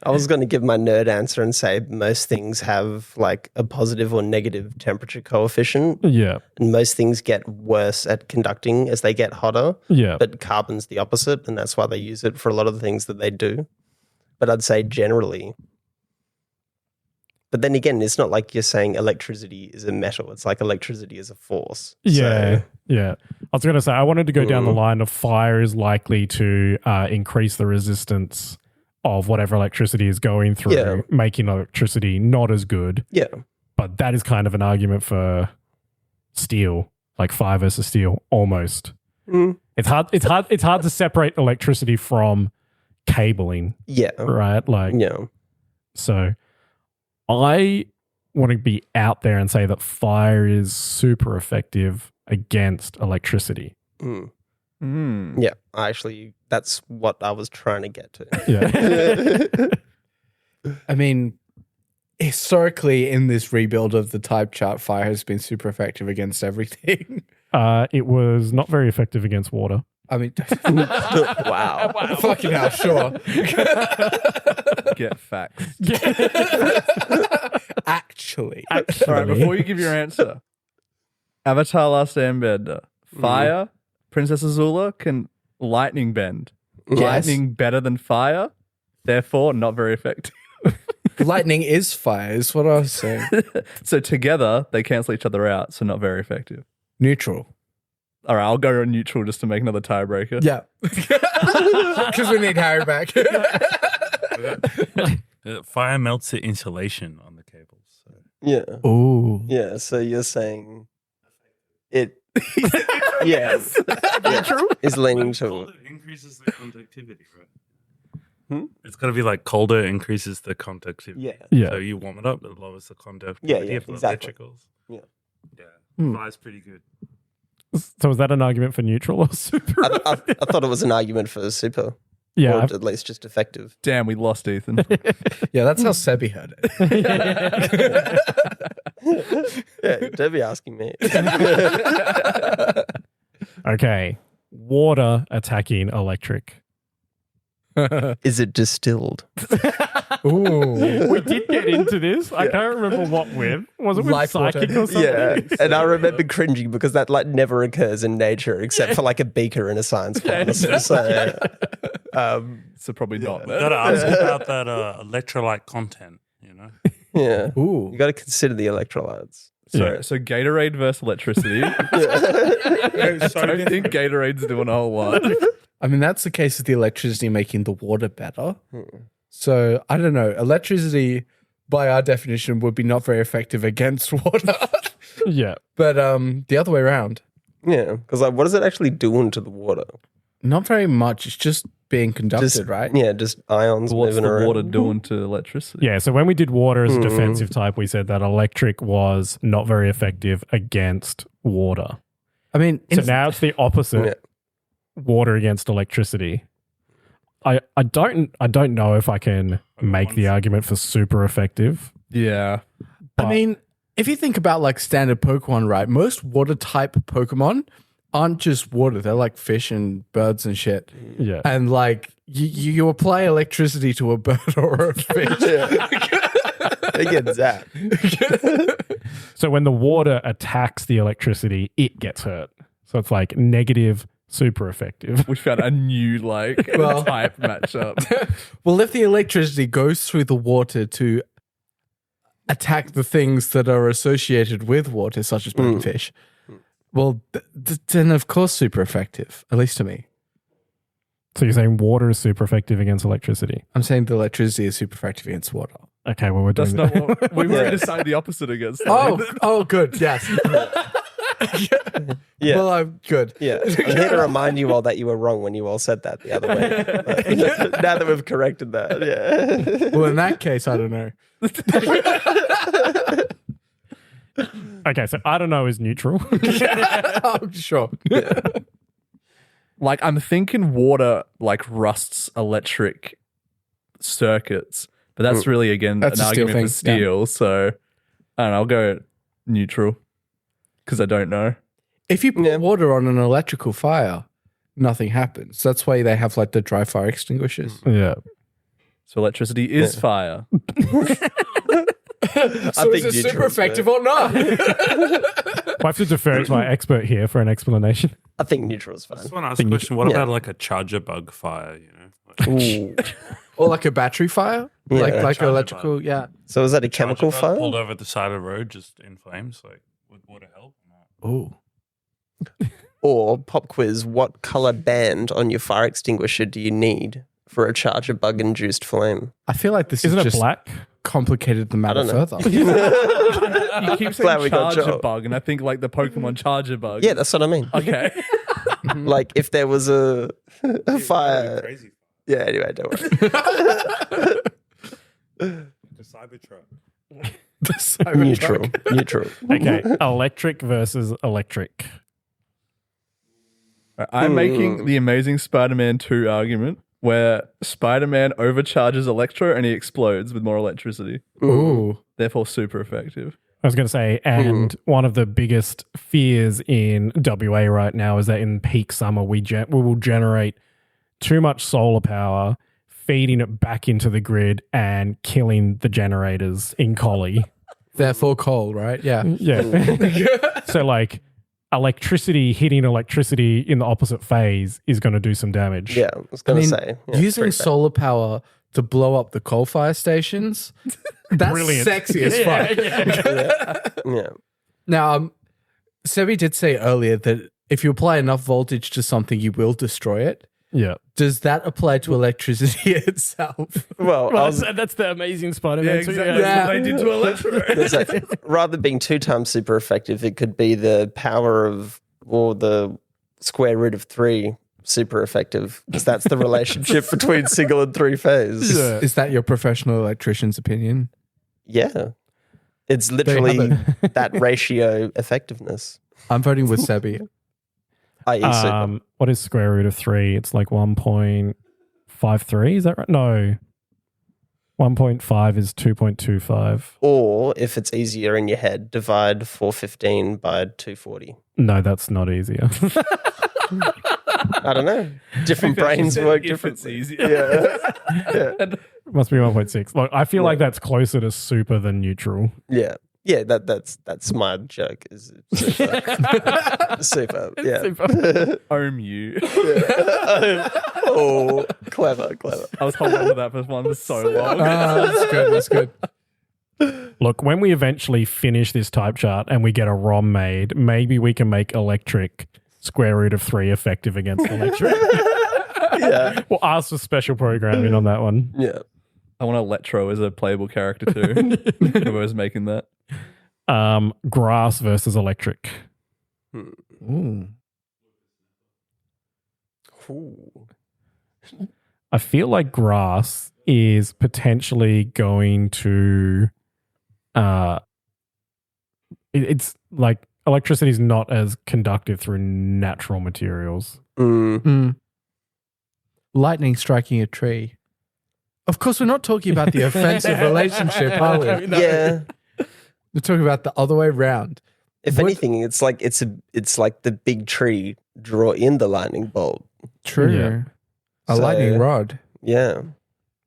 was going to give my nerd answer and say most things have like a positive or negative temperature coefficient, yeah, and most things get worse at conducting as they get hotter. yeah. But carbon's the opposite, and that's why they use it for a lot of the things that they do. But I'd say generally. But then again, it's not like you're saying electricity is a metal. It's like electricity is a force. Yeah, So, yeah. I was going to say, I wanted to go down the line of fire is likely to increase the resistance of whatever electricity is going through, Yeah. making electricity not as good. yeah. But that is kind of an argument for steel, like fire versus steel, almost. Mm. It's hard to separate electricity from cabling, Yeah. right? Like, Yeah. so I want to be out there and say that fire is super effective against electricity. Mm. Mm. Yeah. That's what I was trying to get to. Yeah. I mean, historically in this rebuild of the type chart, fire has been super effective against everything. It was not very effective against water. I mean, Wow. fucking hell, sure. Get facts. Actually. All right, before you give your answer, Avatar Last Airbender, fire, Princess Azula can lightning bend. Yes. Lightning better than fire, therefore not very effective. Lightning is fire, is what I was saying. So together, they cancel each other out, so not very effective. Neutral. All right, I'll go on neutral just to make another tiebreaker. Yeah. Because we need Harry back. Fire melts the insulation on the cables. So. Yeah. Ooh. Yeah. So you're saying it. Yes. True. Is leaning to. Colder increases the conductivity, right? It's got to be like colder increases the conductivity. Yeah. Yeah. So you warm it up, it lowers the conductivity Yeah, of the exactly. electricals. Yeah. Yeah. Fire's pretty good. So is that an argument for neutral or super? I thought it was an argument for super. Yeah, Or I've- at least just effective. Damn, we lost Ethan. Yeah, that's how Sebbie heard it. Yeah. Don't be asking me. Okay. Water attacking electric. Is it distilled? Ooh. We did get into this. I can't remember what with. Was it with Life water. psychic or something? Yeah. And I remember cringing because that like never occurs in nature except for like a beaker in a science class. So, So probably not. Got to ask about that electrolyte content, you know? yeah. Ooh. You got to consider the electrolytes. So Gatorade versus electricity. I don't think Gatorade's doing a whole lot. I mean, that's the case with the electricity making the water better. So, I don't know. Electricity, by our definition, would be not very effective against water. Yeah. But the other way around, Yeah. Because like, what does it actually do to the water? not very much. It's just being conducted, Just, right? Yeah, just ions What's moving the around. water doing to electricity? Yeah. So when we did water as a defensive type, we said that electric was not very effective against water. I mean, So now it's the opposite. Yeah. Water against electricity. I don't know if I can make the argument for super effective. Yeah. I mean, if you think about like standard Pokemon, right? Most water type Pokemon aren't just water. They're like fish and birds and shit. Yeah. And like you apply electricity to a bird or a fish. They get zapped. So when the water attacks the electricity, it gets hurt. So it's like negative, super effective. We found a new type matchup. Well, if the electricity goes through the water to attack the things that are associated with water, such as bird and fish, well, then of course super effective, at least to me. So you're saying water is super effective against electricity? I'm saying the electricity is super effective against water. Okay, well we're doing That's that. not what we were deciding the opposite against. Oh, good. Yes. Yeah. Well, I'm good. Yeah. I'm here to remind you all that you were wrong when you all said that the other way. But now that we've corrected that, yeah. Well, in that case, I don't know. Okay, so I don't know is neutral. Oh, sure. Like I'm thinking water like rusts electric circuits, but that's really again That's an a steel argument for thing, steel. So I don't know, I'll go neutral because I don't know. If you put water on an electrical fire, nothing happens. That's why they have like the dry fire extinguishers. Yeah. So electricity is fire. So is it super effective or not? I have to defer to my expert here for an explanation. I think neutral is I fine. just want to ask a question. What about like a charger bug fire, you know? Like, Ooh. Or like a battery fire? Yeah. Like Charger electrical, yeah. So is that a charger chemical bug fire? pulled over the side of the road just in flames? Like, would water help? Oh. Or pop quiz, what color band on your fire extinguisher do you need for a charger bug induced flame? I feel like this Isn't is it just black? complicated the matter don't know. further. You keep Glad saying we got charger Joe. bug, and I think like the Pokemon charger bug. Yeah, that's what I mean. Okay. Like if there was a fire. Crazy. Yeah, anyway, don't worry. The Cybertruck. The Cybertruck. Neutral. Okay, electric versus electric. I'm making the Amazing Spider-Man 2 argument where Spider-Man overcharges Electro and he explodes with more electricity. Ooh. Therefore, super effective. I was going to say, and one of the biggest fears in WA right now is that in peak summer, we will generate too much solar power, feeding it back into the grid and killing the generators in Collie. Therefore coal, right? Yeah. Yeah. So like electricity hitting electricity in the opposite phase is going to do some damage. Yeah, I was going to say. Yeah, using solar power to blow up the coal fire stations, that's Brilliant. sexy as fuck. Yeah. Now, Sebbie did say earlier that if you apply enough voltage to something, you will destroy it. Yeah. Does that apply to electricity itself? Well, That's the amazing Spider-Man. Yeah, exactly. That's what they did to Electro. rather than being 2 times super effective, it could be the power of, or the square root of 3 super effective, because that's the relationship between single and 3 phase. Yeah. Is that your professional electrician's opinion? Yeah. It's literally that ratio effectiveness. I'm voting with Sebbie. I.e. super. What is square root of 3? It's like 1.53. Is that right? No. 1.5 is 2.25. Or, if it's easier in your head, divide 415 by 240. No, that's not easier. I don't know. Different brains work If it's differently. easier. It must be 1.6. Look, I feel like that's closer to super than neutral. Yeah. Yeah, that's my joke. Is super. Super. Yeah. Ohm you. Oh, clever. I was holding on to that for one so long. That's good. That's good. Look, when we eventually finish this type chart and we get a ROM made, maybe we can make electric square root of 3 effective against electric. Yeah. We'll ask for special programming on that one. Yeah. I want Electro as a playable character too. Whoever's making that. Grass versus electric. Ooh. Ooh. I feel like grass is potentially going to it's like electricity is not as conductive through natural materials. Lightning striking a tree. Of course, we're not talking about the offensive relationship, are we? Yeah. We're talking about the other way around. If anything, it's like the big tree draw in the lightning bolt. True. Yeah. A So- lightning rod. Yeah.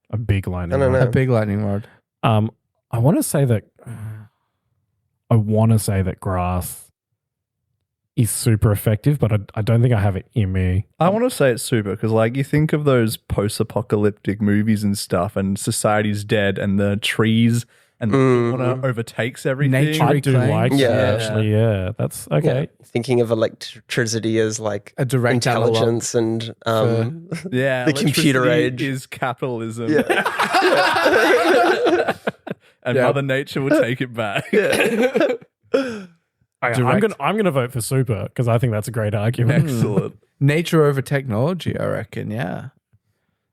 A big lightning. I don't rod. know. A big lightning rod. I want to say that grass is super effective, but I don't think I have it in me. I want to say it's super because, like, you think of those post-apocalyptic movies and stuff, and society's dead, and the trees and the water overtakes everything. Nature I do reclaim. like Yeah. that, actually. Yeah, that's okay. Thinking of electricity as like A direct intelligence and Yeah, The computer electricity age. is capitalism. Yeah. And Yeah. Mother Nature will take it back. I'm gonna vote for super because I think that's a great argument. Excellent. Nature over technology, I reckon. Yeah.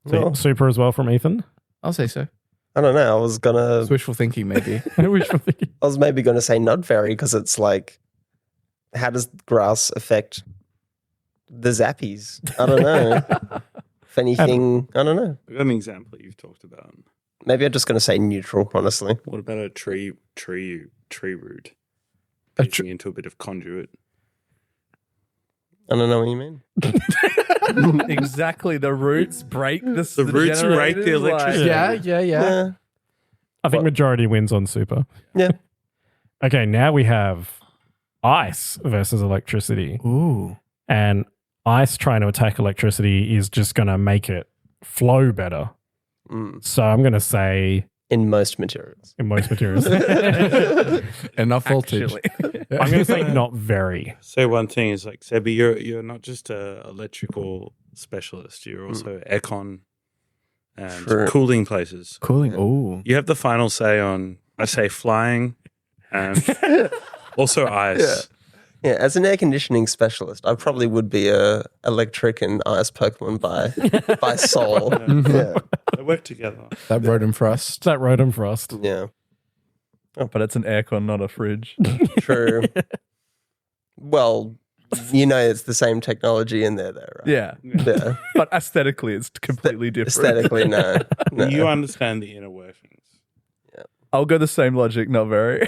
So, Well, super as well from Ethan. I'll say so. I don't know. It's wishful thinking, maybe. I wish for thinking. I was maybe going to say not very because it's like, how does grass affect the zappies? I don't know. If anything, I don't know. I've got an example that you've talked about. Maybe I'm just going to say neutral, honestly. What about a tree root? A Feeding into a bit of conduit. I don't know what you mean. Exactly. The roots break the roots break the generators, electricity. Yeah. I think majority wins on super. Yeah. Okay, now we have ice versus electricity. Ooh. And ice trying to attack electricity is just going to make it flow better. So I'm going to say In most materials. in most materials. Enough voltage. Actually. I'm going to say not very. Say one thing is like, Sebbie, you're not just a electrical specialist. You're also aircon and True. cooling places. Cooling. Ooh. You have the final say on, I say, flying and also ice. Yeah, as an air conditioning specialist, I probably would be a electric and ice Pokemon by soul. Yeah. They work together. That Rodent Frost. It's that Rodham Frost. Yeah. But it's an aircon, not a fridge. True. Well, you know it's the same technology in there, though, right? Yeah. Yeah. But aesthetically, it's completely different. Aesthetically, no. You understand the inner workings. I'll go the same logic, not very.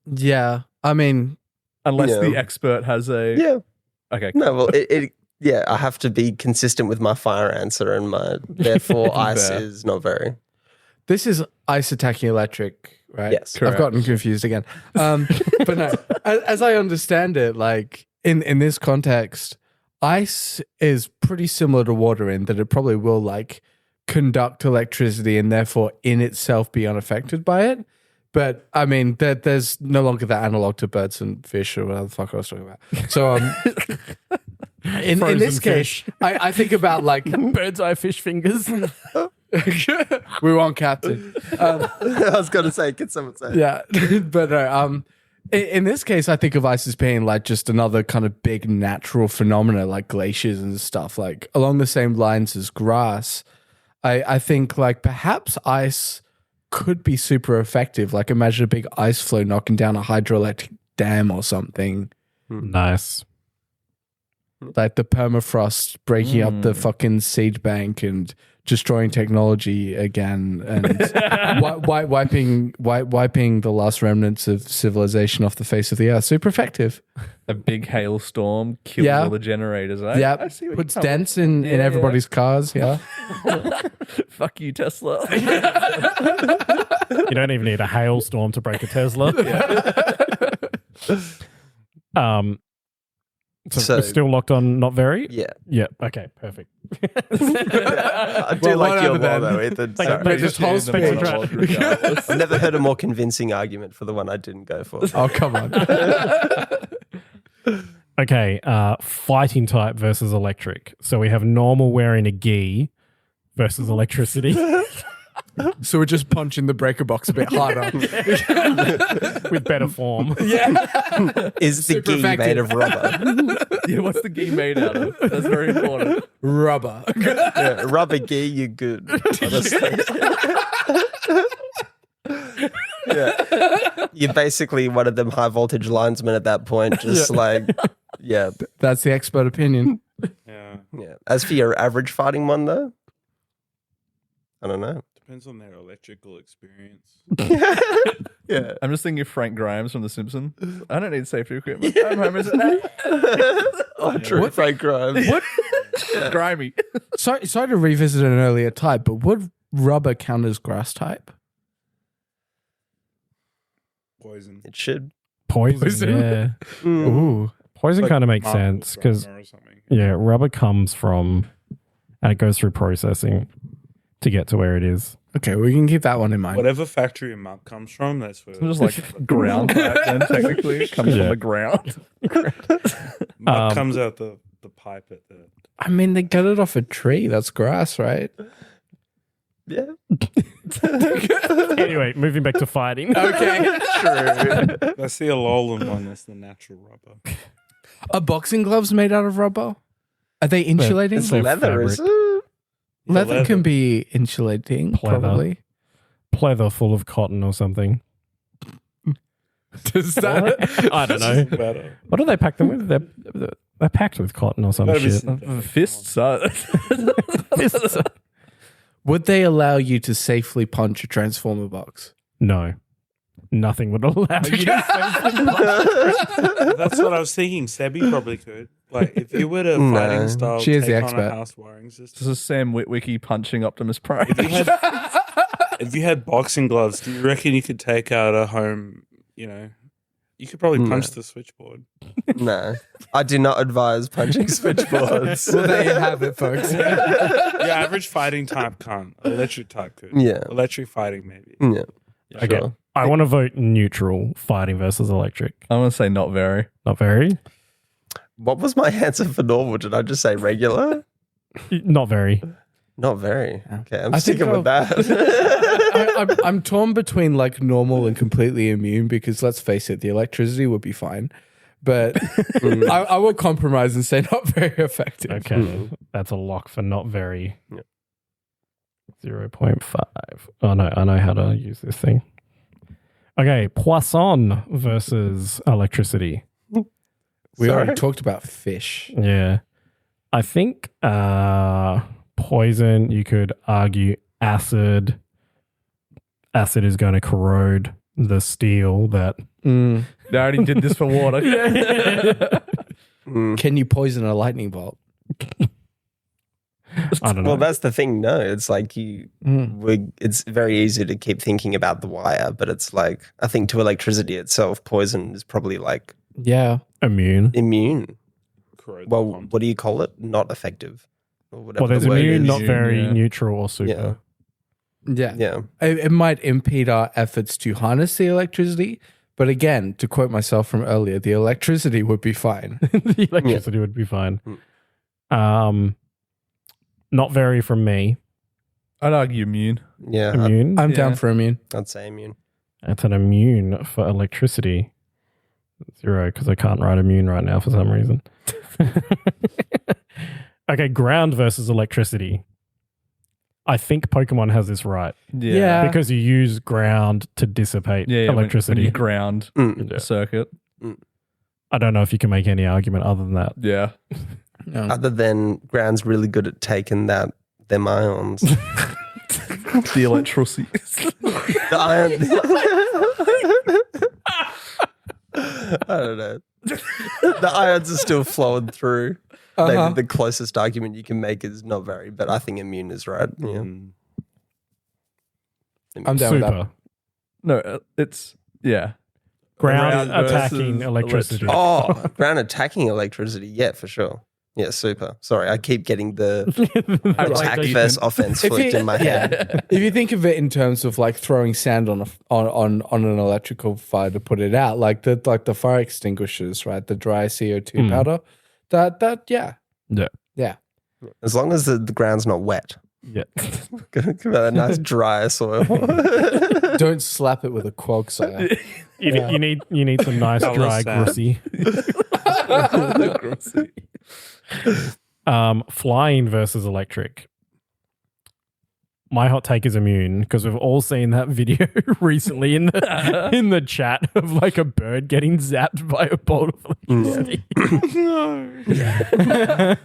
Yeah. I mean, Unless Yeah. the expert has a. Yeah. Okay. No, well, yeah, I have to be consistent with my fire answer, and therefore ice Fair. is not very. this is ice attacking electric, right? Yes. I've gotten confused again. But no, as I understand it, like in this context, ice is pretty similar to water in that it probably will like conduct electricity and therefore in itself be unaffected by it. But I mean, there's no longer that analog to birds and fish or whatever the fuck I was talking about. So in this case, I think about like Bird's eye fish fingers. we want captain. I was going to say, can someone say? Yeah, but no, in this case, I think of ice as being like just another kind of big natural phenomena like glaciers and stuff, like along the same lines as grass. I think like perhaps ice could be super effective. Like imagine a big ice floe knocking down a hydroelectric dam or something. Nice. Like the permafrost breaking up the fucking seed bank and destroying technology again and wiping the last remnants of civilization off the face of the earth. Super effective. A big hailstorm kills Yeah. all the generators. Yeah, I see what puts you're coming dents in everybody's cars. Yeah. with. Fuck you, Tesla. You don't even need a hailstorm to break a Tesla. So we're still locked on not very? Yeah. Yeah. Okay, perfect. I do Well, like your whatever more, then. though, Ethan. Thank So- you. Thank you. This whole speech. I've never heard a more convincing argument for the one I didn't go for. Oh, come on. Okay, fighting type versus electric. So we have normal wearing a gi versus electricity So we're just punching the breaker box a bit harder. with better form. Is the Super gi made effective. of rubber? Yeah, what's the gi made out of? That's very important. Rubber. Yeah, rubber gi, you good. Honestly. Yeah. You're basically one of them high voltage linesmen at that point, just like, yeah. That's the expert opinion. Yeah. Yeah. As for your average fighting one, though, I don't know. Depends on their electrical experience. Yeah. I'm just thinking of Frank Grimes from The Simpsons. I don't need safety equipment. I'm home, isn't it? Oh, true. Frank Grimes. What? Grimy. Sorry to revisit an earlier type, but would rubber count as grass type? Poison. It should. Poison, yeah. Ooh. Poison kind of makes Marble sense because, drama or something. yeah, rubber comes from, and it goes through processing to get to where it is. Okay, we can keep that one in mind. Whatever factory a mug comes from, that's where It's just like ground type then, technically. It comes Yeah. from the ground. mug comes out the pipe at the. I mean, they get it off a tree. That's grass, right? Yeah. Anyway, moving back to fighting. Okay, true. That's the Alolan one. That's the natural rubber. Are boxing gloves made out of rubber? Are they insulating? It's They're leather, fabric. is it? Leather can be insulating, Pleather. probably. Pleather full of cotton or something. Does that? I don't know. Better. What do they pack them with? They're packed with cotton or some Better be shit. synthetic. Fists are. Fists. Would they allow you to safely punch a transformer box? No. Nothing would allow you to That's what I was thinking. Sebbie probably could. Like, if you were to No. fighting style She is take the on expert. a house wiring system, This is Sam Witwicky punching Optimus Prime. if you had boxing gloves, do you reckon you could take out a home, you could probably punch the switchboard. No. I do not advise punching switchboards. Well, there you have it, folks. Your average fighting type can't. Electric type could. Yeah. Electric fighting, maybe. Yeah. Okay. Sure. I want to vote neutral, fighting versus electric. I'm going to say not very. Not very? What was my answer for normal? Did I just say regular? Not very. Not very. Okay, I'm I think sticking with that. I'm torn between like normal and completely immune because let's face it, the electricity would be fine. But I will compromise and say not very effective. Okay. That's a lock for not very. 0.5. Oh, no. I know how to use this thing. Okay. Poisson versus electricity. We already Sorry? talked about fish. Yeah. I think poison, you could argue acid. Acid is going to corrode the steel that. They already did this for water. Can you poison a lightning bolt? I don't know. Well, that's the thing. No, it's like it's very easy to keep thinking about the wire, but it's like, I think to electricity itself, poison is probably like Yeah. Immune. immune. Corrode Well, the bond. what do you call it? Not effective. Or whatever Well, there's the word immune, is. not very Yeah. neutral or super. Yeah. Yeah. It might impede our efforts to harness the electricity. But again, to quote myself from earlier, the electricity would be fine. The electricity would be fine. Not very from me. I'd argue immune. Yeah. Immune. I'm Yeah. down for immune. I'd say immune. It's an immune for electricity. 0, because I can't write immune right now for some reason. Okay, ground versus electricity. I think Pokemon has this right Yeah. because you use ground to dissipate Yeah, when electricity. you ground Mm. a circuit. I don't know if you can make any argument other than that. Yeah. No. Other than ground's really good at taking them ions. The electricity. The iron. I don't know. The ions are still flowing through. Maybe the closest argument you can make is not very, but I think immune is right. Yeah. I'm down with that. Super. No, it's, yeah. Ground Ground attacking versus electricity. Oh, ground attacking electricity. Yeah, for sure. Yeah, super. Sorry, I keep getting the attack that you versus can- offense flipped in my head. If you think of it in terms of like throwing sand on an electrical fire to put it out, like the fire extinguishers, right? The dry CO2 powder. That yeah. Yeah. As long as the ground's not wet. Yeah. Give it a nice dry soil. Don't slap it with a quagsire. You need some nice Colour dry sand. gristy. Flying versus electric. My hot take is immune because we've all seen that video recently in the chat of like a bird getting zapped by a bolt of electricity.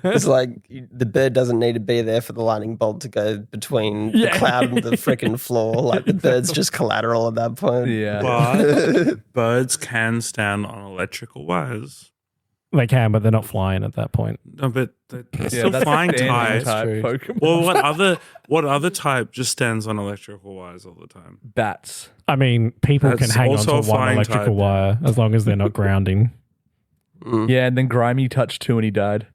It's like the bird doesn't need to be there for the lightning bolt to go between the cloud and the freaking floor. Like the bird's just collateral at that point. Yeah. But birds can stand on electrical wires. They can, but they're not flying at that point. No, but they're Yeah, still that's flying a standing types. true. Pokemon. Well, what other type just stands on electrical wires all the time? Bats. I mean, people That's can hang also on a to one flying electrical type. wire as long as they're not grounding. Yeah, and then Grimy touched 2 and he died.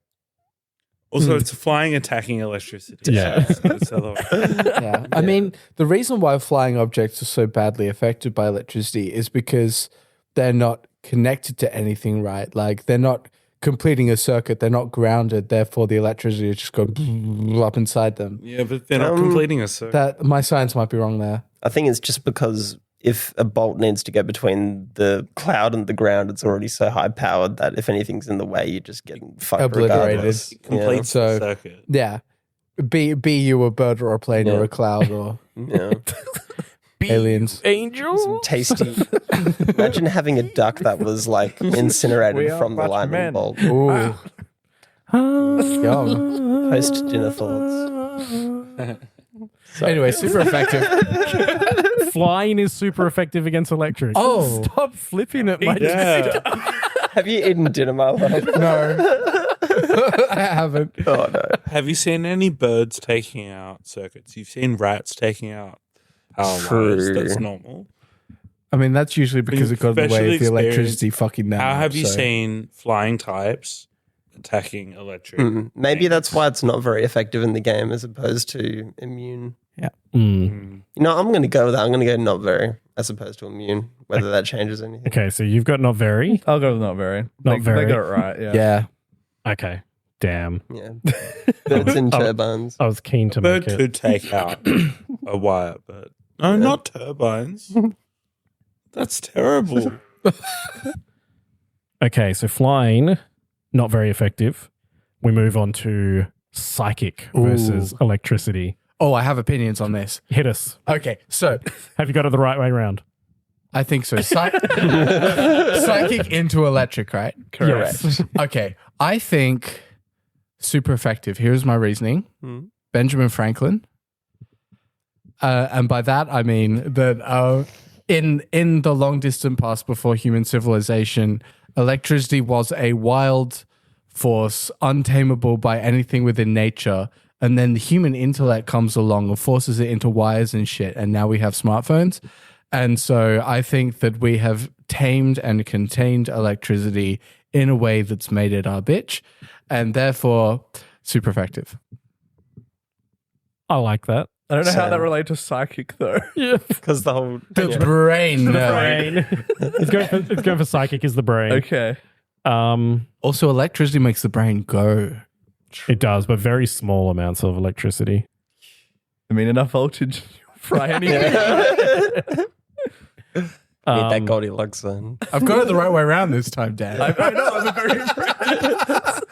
Also, it's flying attacking electricity. Yeah. It's otherwise. Yeah. I mean, the reason why flying objects are so badly affected by electricity is because they're not connected to anything, right? Like they're not completing a circuit, they're not grounded, therefore the electricity is just going up inside them. Yeah, but they're not completing a circuit. That my science might be wrong there. I think it's just because if a bolt needs to go between the cloud and the ground, it's already so high powered that if anything's in the way, you're just getting fucked Obliterated. regardless. Completes So- the circuit. Yeah. Be you a bird or a plane or Yeah. a cloud or Yeah. aliens. Some tasty. Imagine having a duck that was like We incinerated are from the but lightning men. bolt. Ooh. Yum. Post dinner thoughts. Anyway, super effective. Flying is super effective against electric. Oh. Stop flipping it, my Yeah. Have you eaten dinner, Marlo? No. I haven't. Oh no. Have you seen any birds taking out circuits? You've seen rats taking out power True. wires. That's normal. I mean, that's usually because it got in the way Professionally of the electricity experienced- fucking them. How have you so- seen flying types attacking electric? Maybe that's why it's not very effective in the game as opposed to immune. Mm. You know, I'm going to go with that. I'm going to go not very as opposed to immune, whether that changes anything. Okay, so you've got not very. I'll go with not very. Not they, very. They got it right. Yeah. Yeah. Okay, damn. Yeah. Birds and turbines. I was keen to Bird make it. could take out a wire, but no, not turbines. That's terrible. Okay, so flying, not very effective. We move on to psychic versus electricity. Oh, I have opinions on this. Hit us. Okay, so Have you got it the right way around? I think so. Psychic into electric, right? Correct. Yes. Okay. I think super effective. Here's my reasoning. Benjamin Franklin. And by that, I mean that in the long distant past before human civilization, electricity was a wild force, untamable by anything within nature. And then the human intellect comes along and forces it into wires and shit. And now we have smartphones. And so I think that we have tamed and contained electricity in a way that's made it our bitch. And therefore, super effective. I like that. I don't know how So- that relates to psychic though. Yeah. Because the whole The brain. The no. brain. It's going for psychic is the brain. Okay. Also, electricity makes the brain go. It does, but very small amounts of electricity. I mean, enough voltage. Fry anything. Need that Goldilocks zone. I've got it the right way around this time, Dan. I know. I'm very impressed.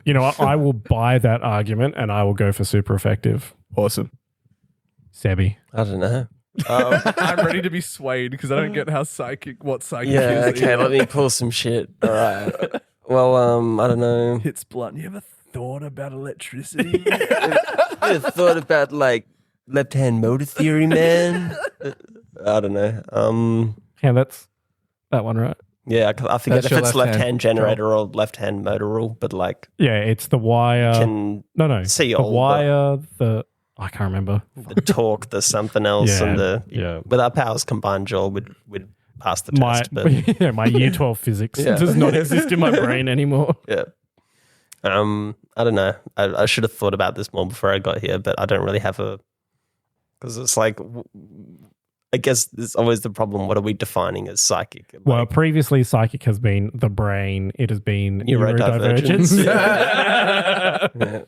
You know what? I will buy that argument and I will go for super effective. Awesome. Sebbie. I don't know. I'm ready to be swayed because I don't get what psychic Yeah, is. okay, let me pull some shit. All right. Well, I don't know. Hits blunt. You ever thought about electricity? You ever thought about like left-hand motor theory, man? I don't know. Yeah, that's that one, right? Yeah, I forget That's if your it's left-hand left-hand generator or left-hand motor rule, but like Yeah, it's the wire. can No. see the all wire, I can't remember. the torque, the something else, and the yeah. with our powers combined, Joel would pass the My test. But yeah, my year 12 physics Yeah. does not exist in my brain anymore. yeah, I don't know. I should have thought about this more before I got here, but I don't really have because it's like. I guess there's always the problem. What are we defining as psychic? Well, Like, previously psychic has been the brain. It has been Neurodivergence. neurodivergence.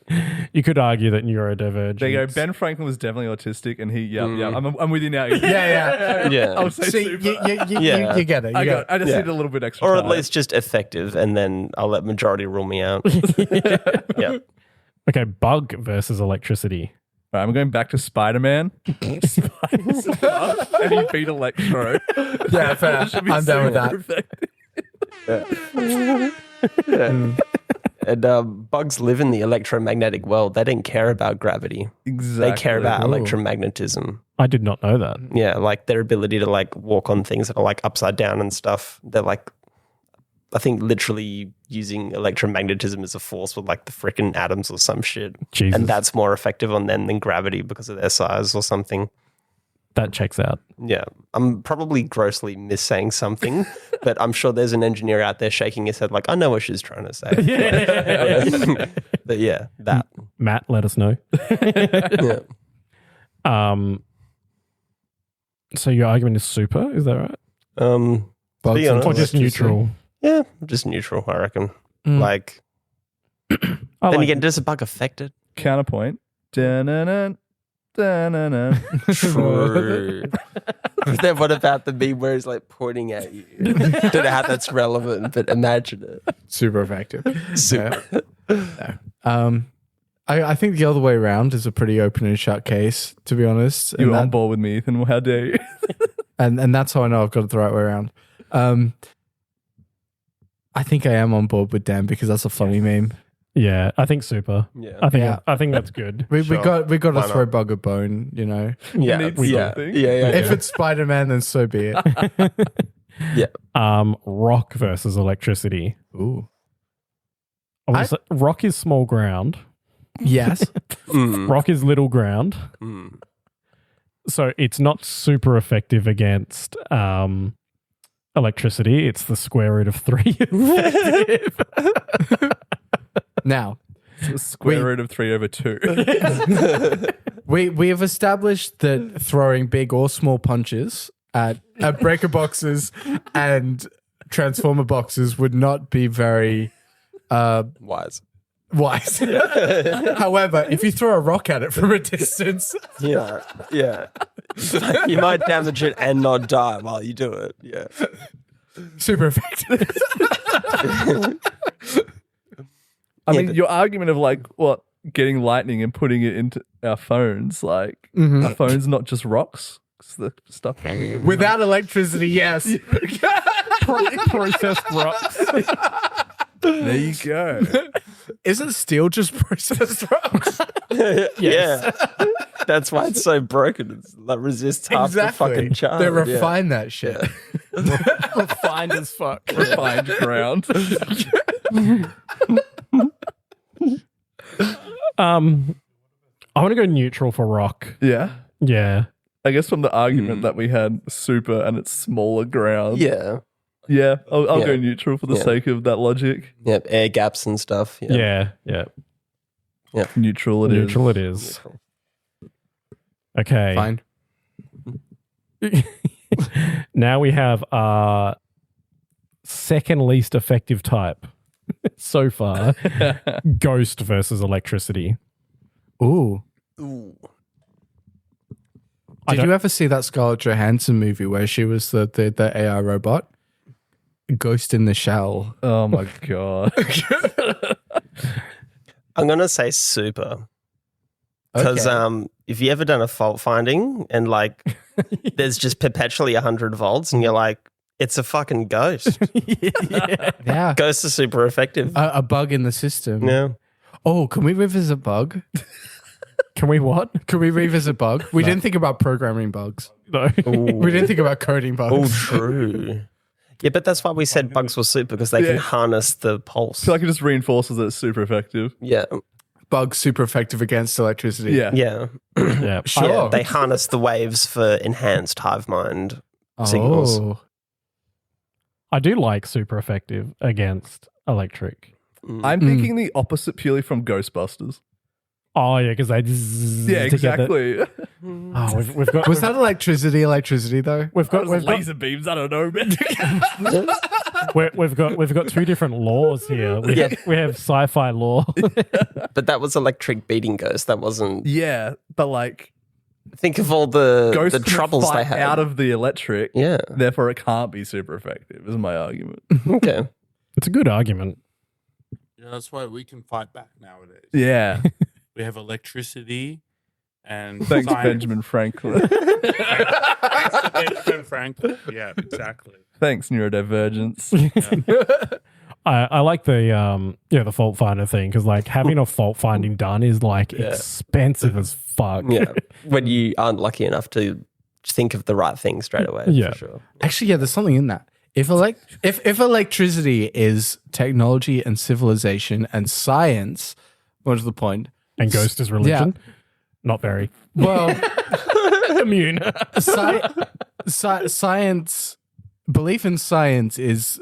You could argue that neurodivergence. There you go. Ben Franklin was definitely autistic, and he, I'm with you now. Yeah. yeah, I'll say See, super. you get it. I just Yeah. need a little bit extra or at time. least just effective, and then I'll let majority rule me out. Yeah, Okay, bug versus electricity. Right, I'm going back to Spider-Man. Spider's a bug, and he beat Electro. Yeah, fair. Should be I'm down with super that. effective. and bugs live in the electromagnetic world. They didn't care about gravity. Exactly. They care about Ooh. electromagnetism. I did not know that. Yeah, like their ability to like walk on things that are like upside down and stuff. They're like, I think literally using electromagnetism as a force with like the freaking atoms or some shit. Jesus. And that's more effective on them than gravity because of their size or something. That checks out. Yeah, I'm probably grossly missaying something, but I'm sure there's an engineer out there shaking his head like, I know what she's trying to say. But yeah, that. Matt, let us know. Yeah. So your argument is super, is that right? Bugs be and honest- Or just neutral? Yeah, just neutral, I reckon. Mm. Like, I then like again, does a bug affect it? Counterpoint. Dun-dun-dun, dun-dun-dun. True. Then what about the meme where he's like pointing at you? Don't know how that's relevant, but imagine it. super effective. Super. No. I think the other way around is a pretty open and shut case, to be honest. You're and on that- board with me, Ethan. How dare you? and that's how I know I've got it the right way around. I think I am on board with Dan because that's a funny meme. Yeah, I think super. Yeah. I think that's good. We Sure. got Why to not? throw Bug a bone, you know. Yeah. Needs Yeah. something. Yeah. If it's Spider-Man, then so be it. Rock versus electricity. Ooh. Obviously, rock is small ground. Yes. Mm. Rock is little ground. Mm. So it's not super effective against electricity. It's the square root of 3 effective. Now, It's the square root of 3/2. we have established that throwing big or small punches at breaker boxes and transformer boxes would not be very Wise. wise. However, if you throw a rock at it from a distance, Yeah. Yeah. You might damage it and not die while you do it. Yeah. super effective. I Yeah, mean, but- your argument of like, getting lightning and putting it into our phones, like, Mhm. our phones not just rocks? the stuff. Without electricity, yes. Processed rocks. There you go. Isn't steel just processed rocks? Yeah. That's why it's so broken. It's like resists half the fucking charge. They refine that shit. Refined as fuck. Refined ground. I want to go neutral for rock. Yeah. Yeah. I guess from the argument that we had super and it's smaller ground. Yeah. Yeah. I'll Yeah. go neutral for the sake of that logic. Yep. Air gaps and stuff. Yeah. Yeah. Neutral it is. Neutral it is. Neutral. Okay. Fine. Now we have our second least effective type so far. Ghost versus electricity. Ooh. Ooh. Did you ever see that Scarlett Johansson movie where she was the AI robot? Ghost in the Shell. Oh my God. I'm going to say super. Because if you ever done a fault finding and like there's just perpetually 100 volts and you're like, it's a fucking ghost. Yeah. Ghosts are super effective. A bug in the system. Yeah. Oh, can we revisit bug? Can we what? Can we revisit bug? We didn't think about programming bugs. No. We didn't think about coding Oh, bugs. true. Yeah, but that's why we said bugs were super because they can harness the pulse. I feel like it just reinforces that it's super effective. Yeah. Bugs super effective against electricity. Yeah. Yeah. Yeah. Sure. Yeah, they harness the waves for enhanced hive mind signals. Oh. I do like super effective against electric. I'm thinking the opposite purely from Ghostbusters. Oh, yeah, because they Yeah, together. exactly. Oh, we've got. Was that electricity though? We've got laser beams. I don't know, man. we've got two different laws here. We have sci-fi law. But that was electric beating ghost. That wasn't. Yeah, but like Think of all the ghosts troubles fight they had. out of the electric. Yeah. Therefore, it can't be super effective. Is my argument. Okay. It's a good argument. Yeah, that's why we can fight back nowadays. Yeah. We have electricity and Thanks, science. Benjamin Franklin. Thanks to Benjamin Franklin. Yeah, exactly. Thanks, neurodivergence. I like the the fault finder thing because like having a fault finding done is like expensive as fuck. Yeah. When you aren't lucky enough to think of the right thing straight away. Yeah. For sure. Actually, yeah, there's something in that. If electricity is technology and civilization and science, what's the point? And ghost is religion. Not very. Well, Immune. science, belief in science is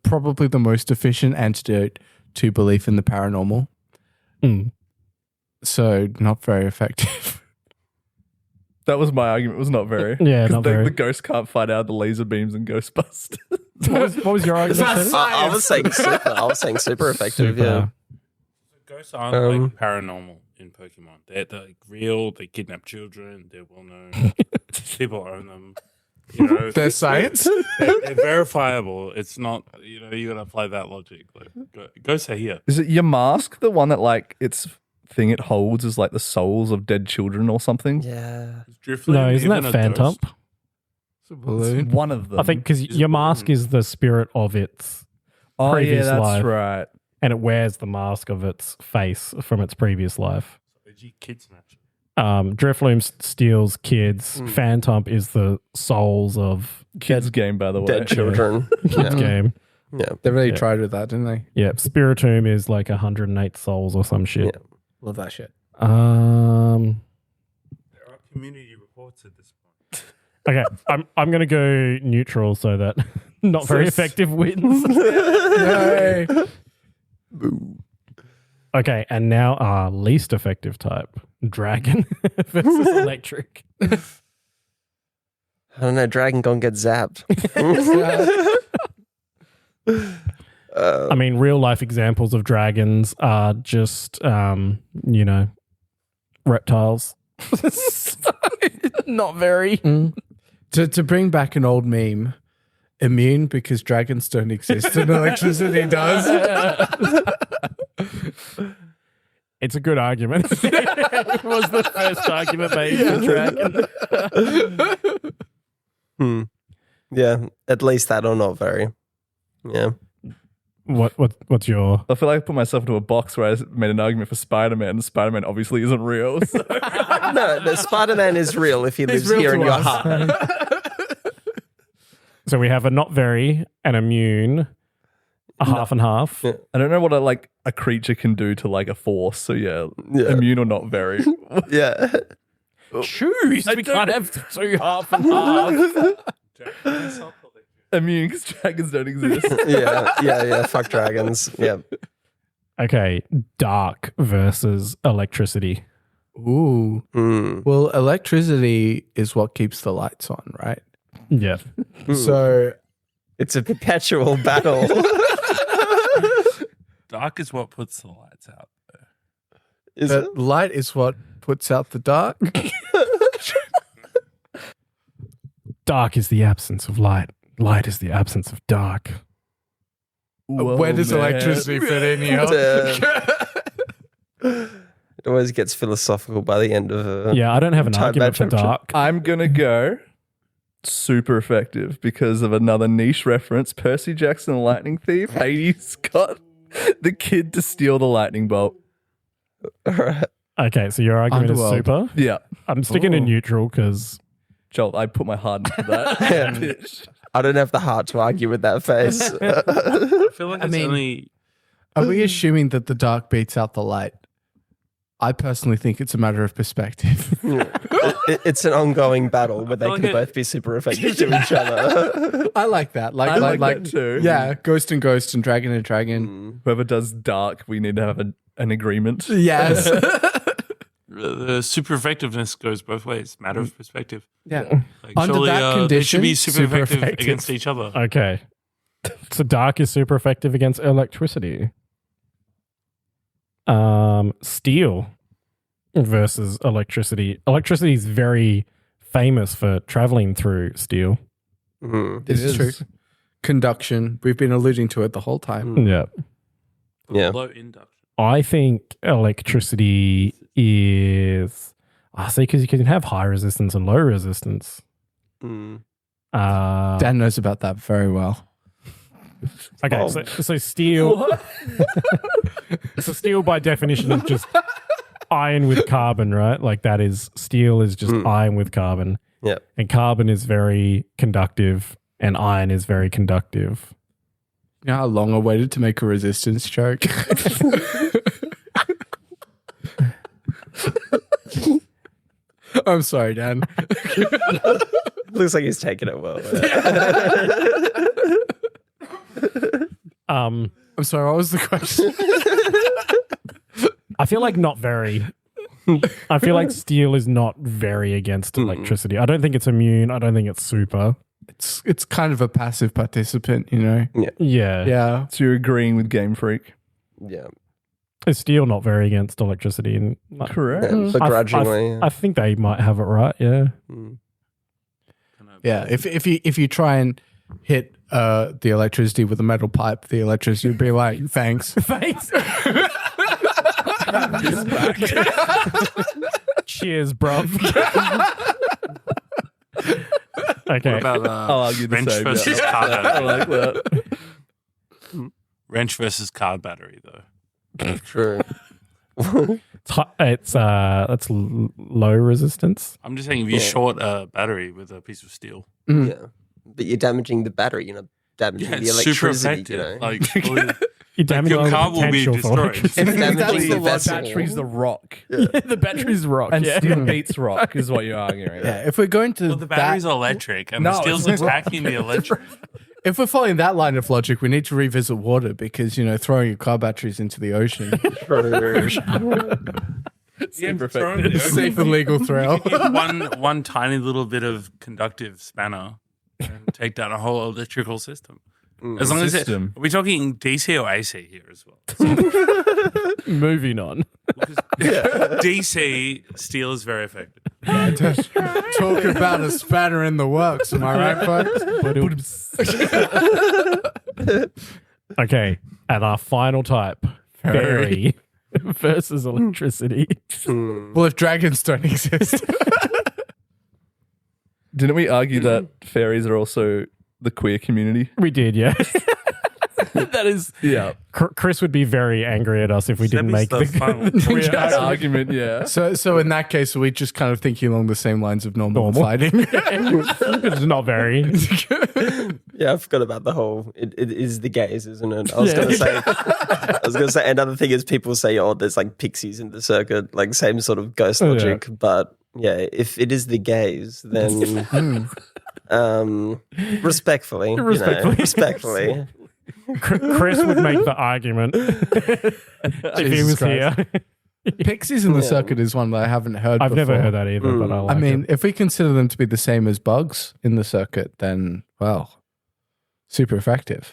probably the most efficient antidote to belief in the paranormal. Mm. So not very effective. That was my argument. It was not very. Yeah, 'Cause not very. The ghost can't fight out the laser beams and Ghostbusters. What was your argument? Teddy? I was saying super. I was saying super effective. Super. Yeah. Ghosts aren't like paranormal in Pokemon. They're like real. They kidnap children. They're well known. People own them. You know, There's science. They're verifiable. It's not. You know, you gotta apply that logic. Like, ghosts are here. Is it your mask the one that like its thing it holds is like the souls of dead children or something? Yeah. Is Drifloon No, isn't that even a Phantom? ghost? It's a balloon. It's one of them. I think because your mask is the spirit of its Oh previous yeah, that's life. right. and it wears the mask of its face from its previous life. Kid snatcher. Drifloon steals kids. Phantom is the souls of Kids game, by the way. Dead children. kids game. Yeah. They really Yeah. tried with that, didn't they? Yeah, Spiritomb is like 108 souls or some shit. Yeah. Love that shit. There are community reports at this point. Okay, I'm gonna go neutral so that not very effective wins. Yay. Okay, and now our least effective type, dragon versus electric. I don't know. Dragon Gone gets zapped. I mean, real life examples of dragons are just, reptiles. Not very. To bring back an old meme, immune because dragons don't exist and electricity does. It's a good argument. It was the first argument made for dragon. Yeah, at least that or not very. Yeah. What's your... I feel like I put myself into a box where I made an argument for Spider-Man, and Spider-Man obviously isn't real. So. No, the Spider-Man is real if he lives here in your heart. So we have a not very, an immune, a half and half. Yeah. I don't know what a creature can do to like a force. So yeah. Immune or not very. Yeah. Choose. We can't have two half and half. Immune because dragons don't exist. Yeah. Fuck dragons. Yeah. Okay, dark versus electricity. Ooh. Well, electricity is what keeps the lights on, right? Yeah. So it's a perpetual battle. Dark is what puts the lights out. the light is what puts out the dark. Dark is the absence of light. Light is the absence of dark. Whoa, Where does man. electricity fit in here? It always gets philosophical by the end of Yeah, I don't have an time argument for bad trip. dark. I'm gonna go super effective because of another niche reference. Percy Jackson, the Lightning Thief. Hades got the kid to steal the lightning bolt. All right. Okay, so your argument Underworld. is super. Yeah, I'm sticking in neutral because Joel, I put my heart into that. Yeah. Bitch. I don't have the heart to argue with that face. I feel like I it's mean- only Are we assuming that the dark beats out the light? I personally think it's a matter of perspective. It's an ongoing battle where they like can it- both be super effective to each other. I like that. I like that too. Yeah, ghost and dragon and dragon. Whoever does dark, we need to have an agreement. Yes. the super effectiveness goes both ways. Matter of perspective. Yeah. Like, Under surely, that they should be condition, super, super effective effective. against each other. okay. So dark is super effective against electricity. Steel versus electricity. Electricity is very famous for traveling through steel. This is true. Conduction. We've been alluding to it the whole time. Yeah. Yeah. Low induction. I think electricity is... see, because you can have high resistance and low resistance. Mm. Dan knows about that very well. Okay, so steel... So steel by definition is just iron with carbon, right? Like that is... Steel is just iron with carbon. Yeah. And carbon is very conductive and iron is very conductive. You know how long I waited to make a resistance joke? I'm sorry, Dan. Looks like he's taking it well. I'm sorry, what was the question? I feel like not very. I feel like steel is not very against electricity. I don't think it's immune. I don't think it's super. It's kind of a passive participant, you know? Yeah. Yeah. So you're agreeing with Game Freak? Yeah. Is steel not very against electricity? And Correct. Begrudgingly. I think they might have it right. Yeah. Yeah. If you try and hit the electricity with a metal pipe, the electricity would be like, thanks. Thanks. Cheers, bruv. Okay. What about I'll argue the wrench same. versus Yeah. car I battery? like that. Wrench versus car battery, though. True. It's low resistance. I'm just saying, if you short a battery with a piece of steel, Yeah. But you're damaging the battery, you're not damaging the it's super electricity, effective. you know? Like, fully- You damage your all the car will be potential for destroyed. electricity. It's damaging the The vessel. battery's the rock. The battery's rock. And yeah. steel beats rock is what you're arguing. Yeah. If we're going to well, the batteries that, are electric, and No, the steel's it's not. attacking the electric. if we're following that line of logic, we need to revisit water because, you know, throwing your car batteries into the ocean. Super effective. Safe and legal thrill. one tiny little bit of conductive spanner and take down a whole electrical system. As long as it, System. are we talking DC or AC here as well? Moving on. DC steel is very effective. Talk about a spanner in the works. Am I right, folks? Okay. And our final type, fairy versus electricity. Well, if dragons don't exist. Didn't we argue that fairies are also the queer community? We did, yeah. That is, Yeah. Chris would be very angry at us if we didn't make Sebbie's the We had an argument, yeah. So in that case, are we just kind of thinking along the same lines of normal fighting? It's not very. Yeah, I forgot about the whole. It is the gays, isn't it? I was gonna say. I was gonna say. Another thing is people say, "Oh, there's like pixies in the circuit," like same sort of ghost logic. But yeah, if it is the gays, then respectfully, respectfully. Chris would make the argument if he was here. Pixies in the circuit is one that I haven't heard I've before. never heard that either, but I like I mean, it. if we consider them to be the same as bugs in the circuit, then, well, super effective.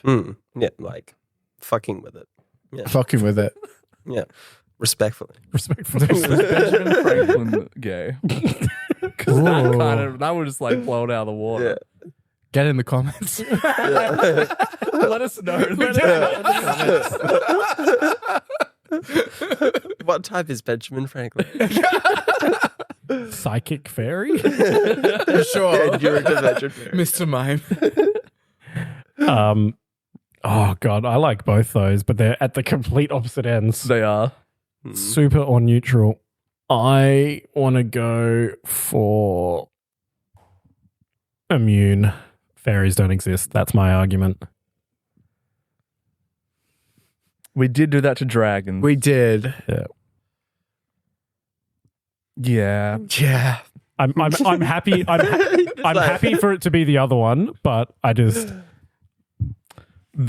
Yeah, like fucking with it. Yeah, Fucking with it. yeah, respectfully. Respectfully. Benjamin Franklin gay. Because that would just like blow it out of the water. Yeah. Get in the comments. Let us know. What type is Benjamin Franklin? Psychic fairy? Sure. You're a Benjamin. Mr. Mime. Oh god, I like both those, but they're at the complete opposite ends. They are. Super or neutral. I want to go for immune. Fairies don't exist. That's my argument. We did do that to dragons. We did. Yeah. Yeah. I'm happy. I'm happy for it to be the other one, but I just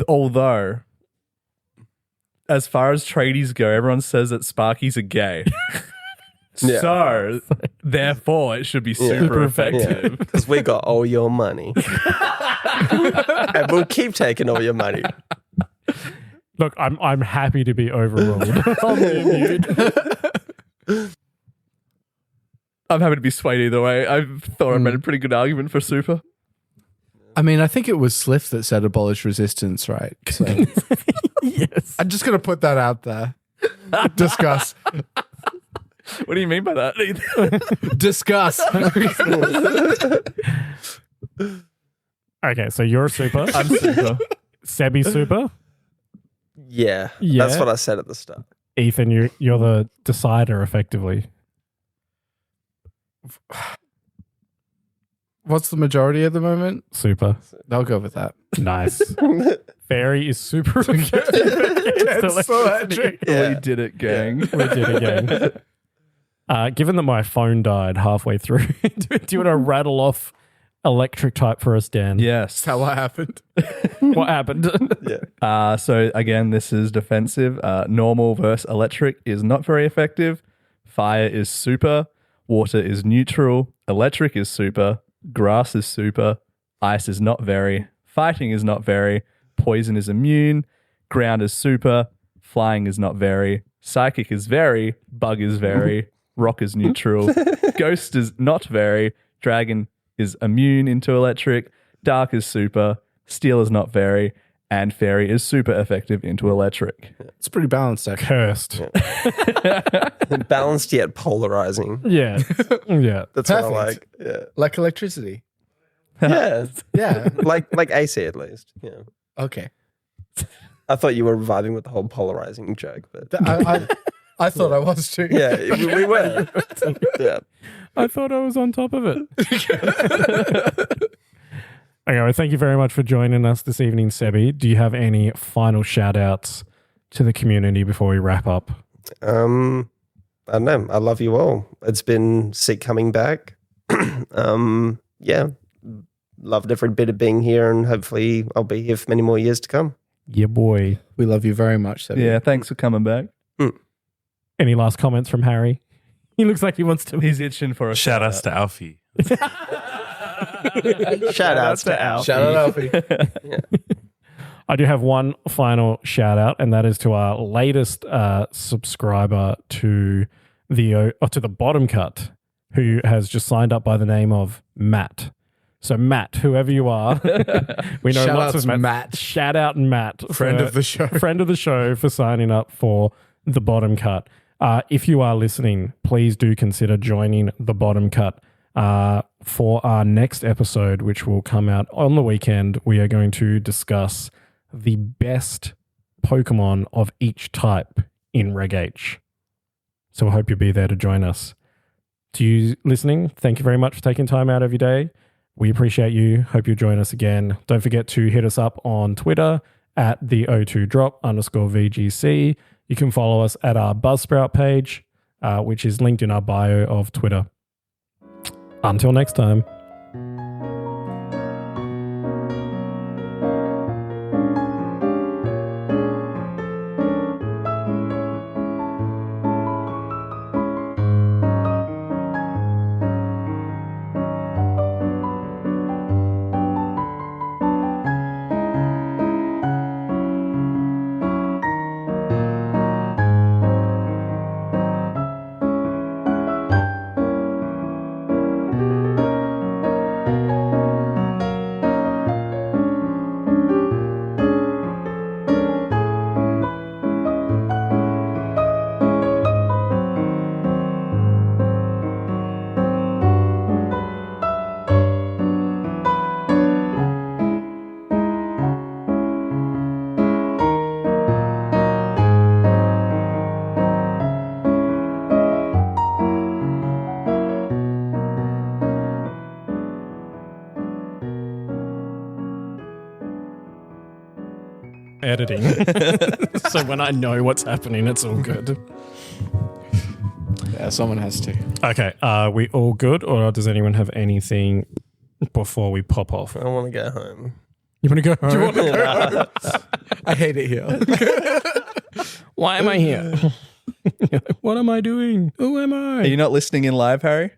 Although, as far as tradies go, everyone says that Sparkies are gay. Yeah. So, therefore, it should be super effective. Because we got all your money. And we'll keep taking all your money. look. I'm happy to be overruled on the immune. I'm happy to be swayed either way. I thought I made a pretty good argument for super. I mean, I think it was Sliff that said abolish resistance, right? So Yes. I'm just going to put that out there. Discuss. What do you mean by that? Discuss. Okay, so you're a super. I'm super. Sebbie super. Yeah, Yeah. that's what I said at the start. Ethan, you're the decider effectively. What's the majority at the moment? Super. I'll go with that. Nice. Fairy is super effective against electricity. We did it, gang. We did again. Given that my phone died halfway through, do you want to rattle off electric type for us, Dan? Yes. How what happened? What happened? So again, this is defensive. Normal versus electric is not very effective. Fire is super. Water is neutral. Electric is super. Grass is super. Ice is not very. Fighting is not very. Poison is immune. Ground is super. Flying is not very. Psychic is very. Bug is very. Rock is neutral. Ghost is not very. Dragon is immune into electric. Dark is super. Steel is not very. And fairy is super effective into electric. It's pretty balanced, actually. Cursed. Balanced yet polarizing. Yeah. Yeah. That's what I Perfect. like. Yeah. Like electricity. Yeah. Yeah. like AC at least. Yeah. Okay. I thought you were reviving with the whole polarizing joke, but I thought I was too. yeah, we were. Yeah. I thought I was on top of it. Anyway, thank you very much for joining us this evening, Sebbie. Do you have any final shout outs to the community before we wrap up? I don't know. I love you all. It's been sick coming back. Yeah. Loved every bit of being here, and hopefully I'll be here for many more years to come. Yeah, boy. We love you very much, Sebbie. Yeah, thanks for coming back. Any last comments from Harry? He looks like he wants to. He's itching for a Shout outs to Alfie. Shout outs to Al. Shout out, Alfie. I do have one final shout out, and that is to our latest subscriber to the bottom cut, who has just signed up by the name of Matt. So Matt, whoever you are, we know Shout lots out of to Matt. Matt. Shout out Matt, Friend of the show. friend of the show, for signing up for the Bottom Cut. If you are listening, please do consider joining the Bottom Cut. For our next episode, which will come out on the weekend, we are going to discuss the best Pokemon of each type in Reg H. So I hope you'll be there to join us. To you listening, thank you very much for taking time out of your day. We appreciate you. Hope you'll join us again. Don't forget to hit us up on Twitter at the O2drop_VGC. You can follow us at our Buzzsprout page, which is linked in our bio of Twitter. Until next time. Editing. So when I know what's happening, it's all good. Yeah, someone has to. Okay, are we all good, or does anyone have anything before we pop off? I want to go home. You want to go home? Do you want to go home? I hate it here. Why am I here? What am I doing? Who am I? Are you not listening in live, Harry?